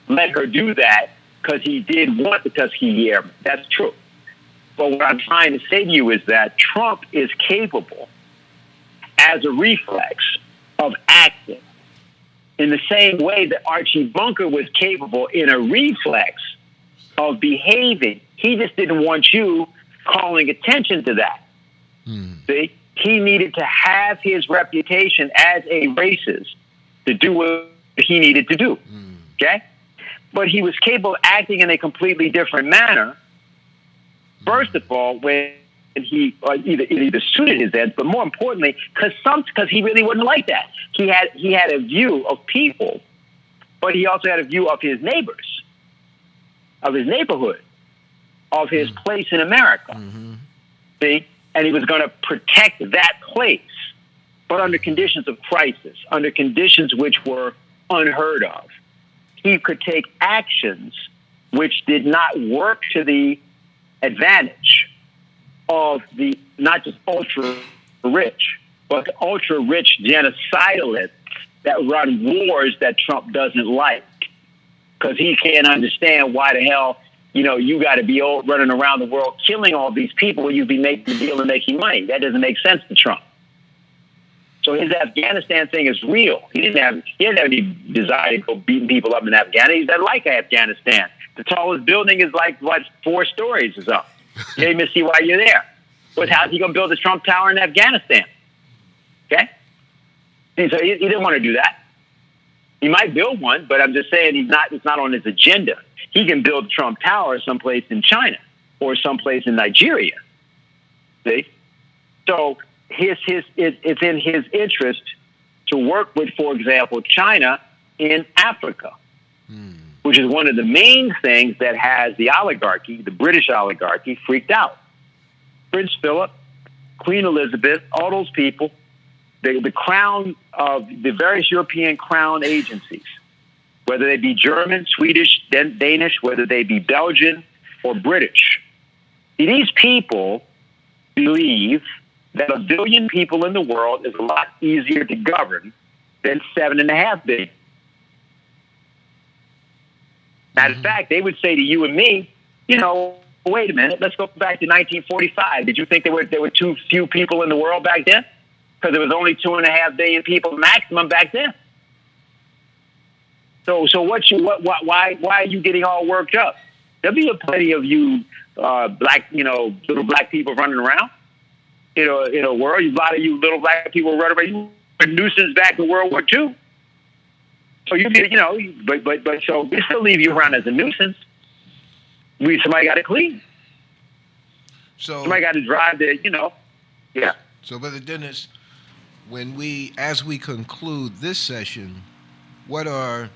let her do that because he did want the Tuskegee Airmen. That's true. But what I'm trying to say to you is that Trump is capable, as a reflex, of acting in the same way that Archie Bunker was capable in a reflex of behaving. He just didn't want you calling attention to that. See? He needed to have his reputation as a racist to do what he needed to do. Okay? But he was capable of acting in a completely different manner. First of all, when he either suited his ends, but more importantly, because he really wouldn't like that. He had a view of people, but he also had a view of his neighbors, of his neighborhood, of his place in America. See? And he was going to protect that place, but under conditions of crisis, under conditions which were unheard of. He could take actions which did not work to the advantage of the not just ultra-rich, but the ultra-rich genocidalists that run wars that Trump doesn't like. Because he can't understand why the hell, you got to be running around the world killing all these people when you be making the deal and making money. That doesn't make sense to Trump. So his Afghanistan thing is real. He didn't have any desire to go beating people up in Afghanistan. He doesn't like Afghanistan. The tallest building is like 4 stories or something. You don't even see why you're there. But how's he going to build a Trump Tower in Afghanistan? Okay? And so he didn't want to do that. He might build one, but I'm just saying it's not on his agenda. He can build a Trump Tower someplace in China or someplace in Nigeria. See? So it's in his interest to work with, for example, China in Africa, which is one of the main things that has the oligarchy, the British oligarchy, freaked out. Prince Philip, Queen Elizabeth, all those people, the crown of the various European crown agencies, whether they be German, Swedish, Danish, whether they be Belgian or British. These people believe that 1 billion people in the world is a lot easier to govern than 7.5 billion. Matter of fact, they would say to you and me, wait a minute, let's go back to 1945. Did you think there were too few people in the world back then? because there was only 2.5 billion people maximum back then. So why are you getting all worked up? There'll be plenty of you little black people running around in a world. A lot of you little black people running around. You were a nuisance back in World War II. So but so we still leave you around as a nuisance. Somebody got to clean. So somebody got to drive the, yeah. So, Brother Dennis, as we conclude this session, what are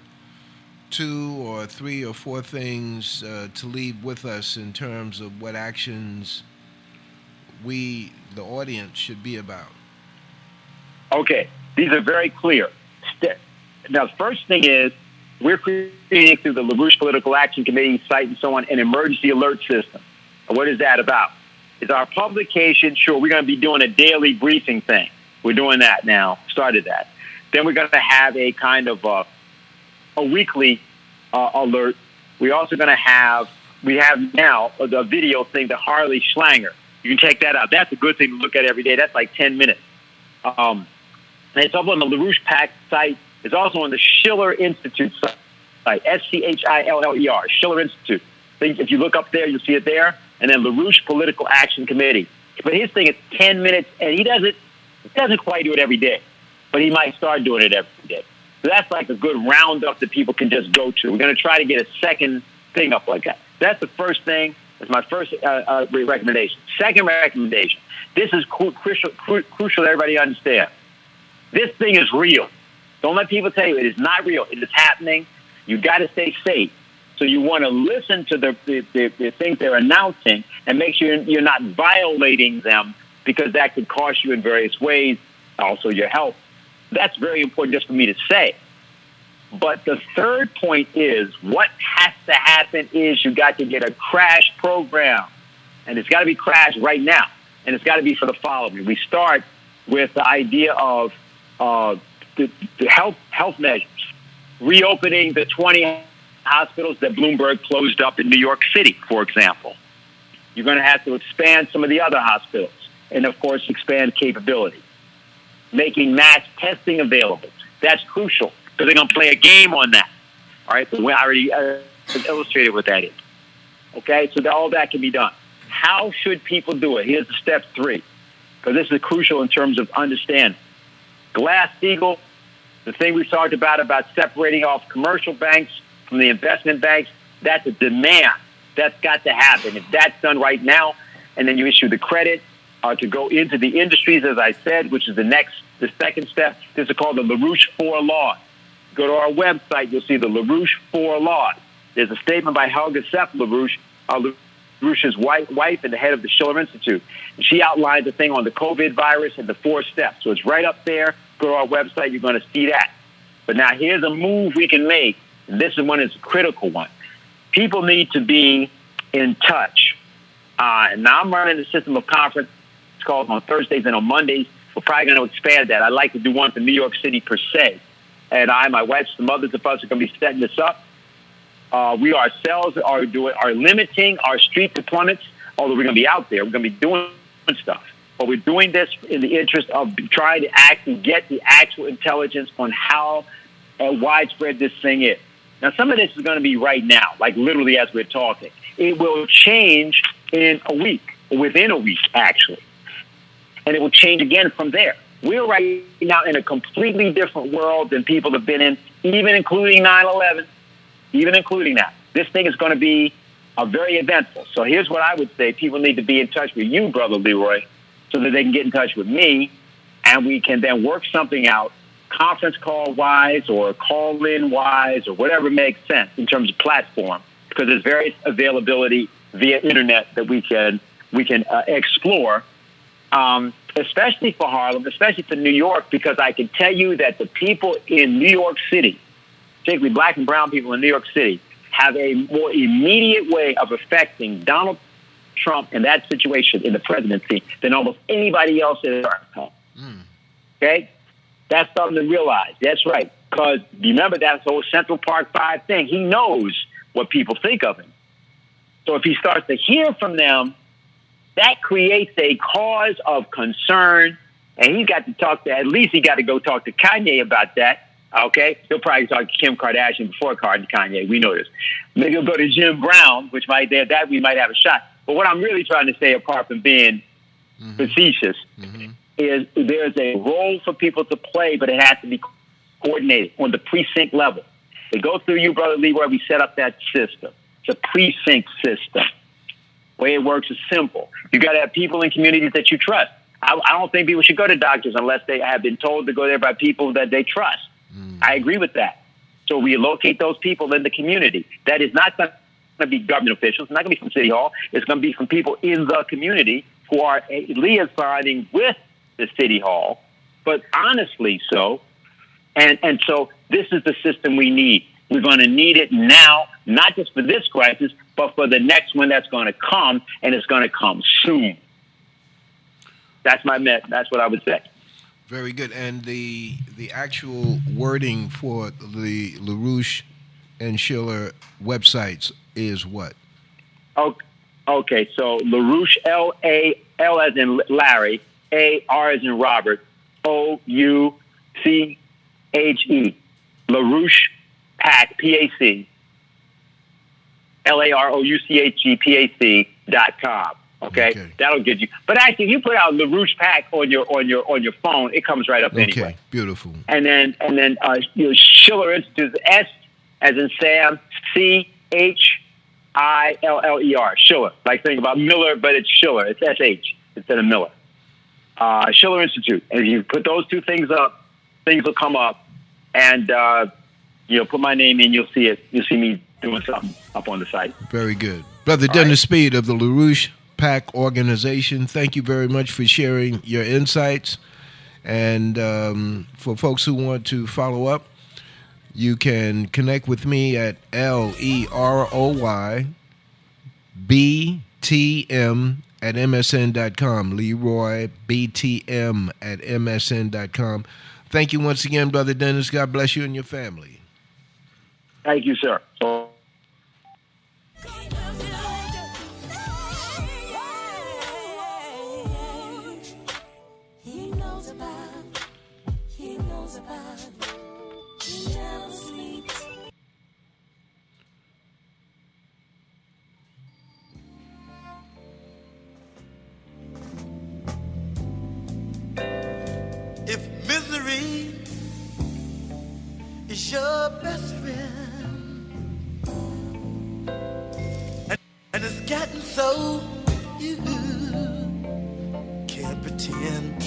2 or 3 or 4 things to leave with us in terms of what actions we, the audience, should be about? Okay, these are very clear. Now, the first thing is we're creating through the LaRouche Political Action Committee site and so on an emergency alert system. And what is that about? It's our publication. Sure, we're going to be doing a daily briefing thing. We're doing that now, started that. Then we're going to have a kind of a weekly alert. We're also going to we have now the video thing, the Harley Schlanger. You can check that out. That's a good thing to look at every day. That's like 10 minutes. And it's up on the LaRouche PAC site. It's also on the Schiller Institute site, SCHILLER, Schiller Institute. So if you look up there, you'll see it there. And then LaRouche Political Action Committee. But his thing is 10 minutes, and he doesn't quite do it every day, but he might start doing it every day. So that's like a good roundup that people can just go to. We're going to try to get a second thing up like that. That's the first thing. That's my first recommendation. Second recommendation. This is crucial that everybody understand. This thing is real. Don't let people tell you it is not real. It is happening. You got to stay safe. So you want to listen to the things they're announcing and make sure you're not violating them, because that could cost you in various ways, also your health. That's very important just for me to say. But the third point is what has to happen is you got to get a crash program. And it's got to be crashed right now. And it's got to be for the following. We start with the idea of the health measures, reopening the 20 hospitals that Bloomberg closed up in New York City, for example. You're going to have to expand some of the other hospitals and, of course, expand capability. Making mass testing available. That's crucial because they're going to play a game on that. All right, so we already illustrated what that is. Okay, so all that can be done. How should people do it? Here's the step 3, because this is crucial in terms of understanding. Glass-Steagall, the thing we talked about separating off commercial banks from the investment banks, that's a demand. That's got to happen. If that's done right now, and then you issue the credit to go into the industries, as I said, which is the second step. This is called the LaRouche 4 Laws. Go to our website, you'll see the LaRouche 4 Laws. There's a statement by Helga Sepp LaRouche, LaRouche's wife and the head of the Schiller Institute. And she outlined the thing on the COVID virus and the 4 steps. So it's right up there. Go to our website, you're going to see that. But now here's a move we can make, and this is one is a critical one. People need to be in touch. And now I'm running the system of conference calls on Thursdays and on Mondays. We're probably going to expand that. I'd like to do one for New York City per se. And my wife, some others of us are going to be setting this up. We ourselves are limiting our street deployments, although we're going to be out there. We're going to be doing stuff. But we're doing this in the interest of trying to actually get the actual intelligence on how widespread this thing is. Now, some of this is going to be right now, like literally as we're talking. It will change in a week, or within a week, actually. And it will change again from there. We're right now in a completely different world than people have been in, even including 9/11, even including that. This thing is going to be very eventful. So here's what I would say. People need to be in touch with you, Brother Leroy, so that they can get in touch with me, and we can then work something out, conference call-wise or call-in-wise or whatever makes sense in terms of platform, because there's various availability via Internet that we can explore, especially for Harlem, especially for New York, because I can tell you that the people in New York City, particularly black and brown people in New York City, have a more immediate way of affecting Donald Trump in that situation in the presidency than almost anybody else in America. Okay? That's something to realize. That's right. Because remember that whole Central Park 5 thing. He knows what people think of him. So if he starts to hear from them, that creates a cause of concern And he got to talk to, at least he got to go talk to Kanye about that. Okay? He'll probably talk to Kim Kardashian before Kanye. We know this. Maybe he'll go to Jim Brown, which might, that we might have a shot. But what I'm really trying to say, apart from being facetious, is there's a role for people to play, but it has to be coordinated on the precinct level. It goes through you, Brother Leroy. We set up that system. It's a precinct system. The way it works is simple. You got to have people in communities that you trust. I don't think people should go to doctors unless they have been told to go there by people that they trust. I agree with that. So we locate those people in the community. That is not going to be government officials. It's not going to be from City Hall. It's going to be from people in the community who are liaising with the City Hall, but honestly so. And so this is the system we need. We're going to need it now, not just for this crisis, but for the next one that's going to come, and it's going to come soon. That's that's what I would say. Very good. And the actual wording for the LaRouche and Schiller websites is what? Okay, so LaRouche, L as in Larry, A, R as in Robert, O-U-C-H-E, LaRouche Pac, P-A-C, LAROUCHE-PAC.com. Okay, that'll get you. But actually, if you put out LaRouche Pac on your phone, it comes right up anyway. Okay, beautiful. And then Schiller Institute, S as in Sam, C-H-I-L-L-E-R, Schiller. Like saying about Miller, but it's Schiller. It's S-H instead of Miller. Schiller Institute. And if you put those two things up, things will come up. And put my name in, you'll see it. You'll see me doing something up on the site. Very good, Brother Dennis Speed of the LaRouche PAC organization. Thank you very much for sharing your insights. And for folks who want to follow up, you can connect with me at LEROYBTM@MSN.com. Leroy BTM at MSN.com. Thank you once again, Brother Dennis. God bless you and your family. Thank you, sir. If misery is your best friend, and it's gotten so you can't pretend.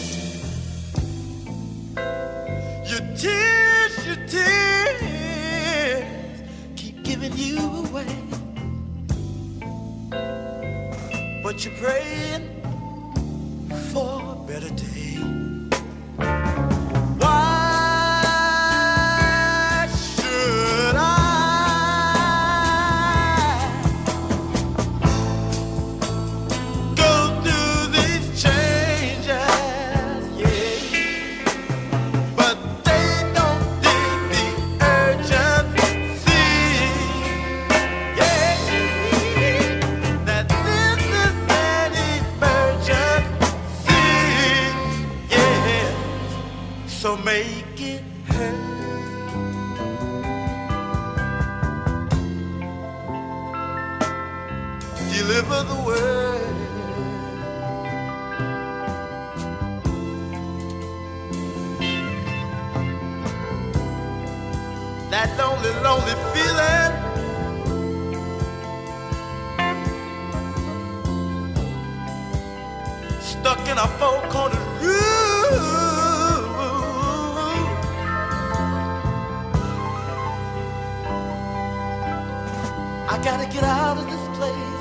Your tears keep giving you away, but you're praying for a better day. Why should I go through these changes? Yeah, but they don't dig the urgency. Yeah, that this is an emergency. Yeah, so make it hurt. Deliver the word. That lonely, lonely feeling. Stuck in a four-cornered room. I gotta get out of this place.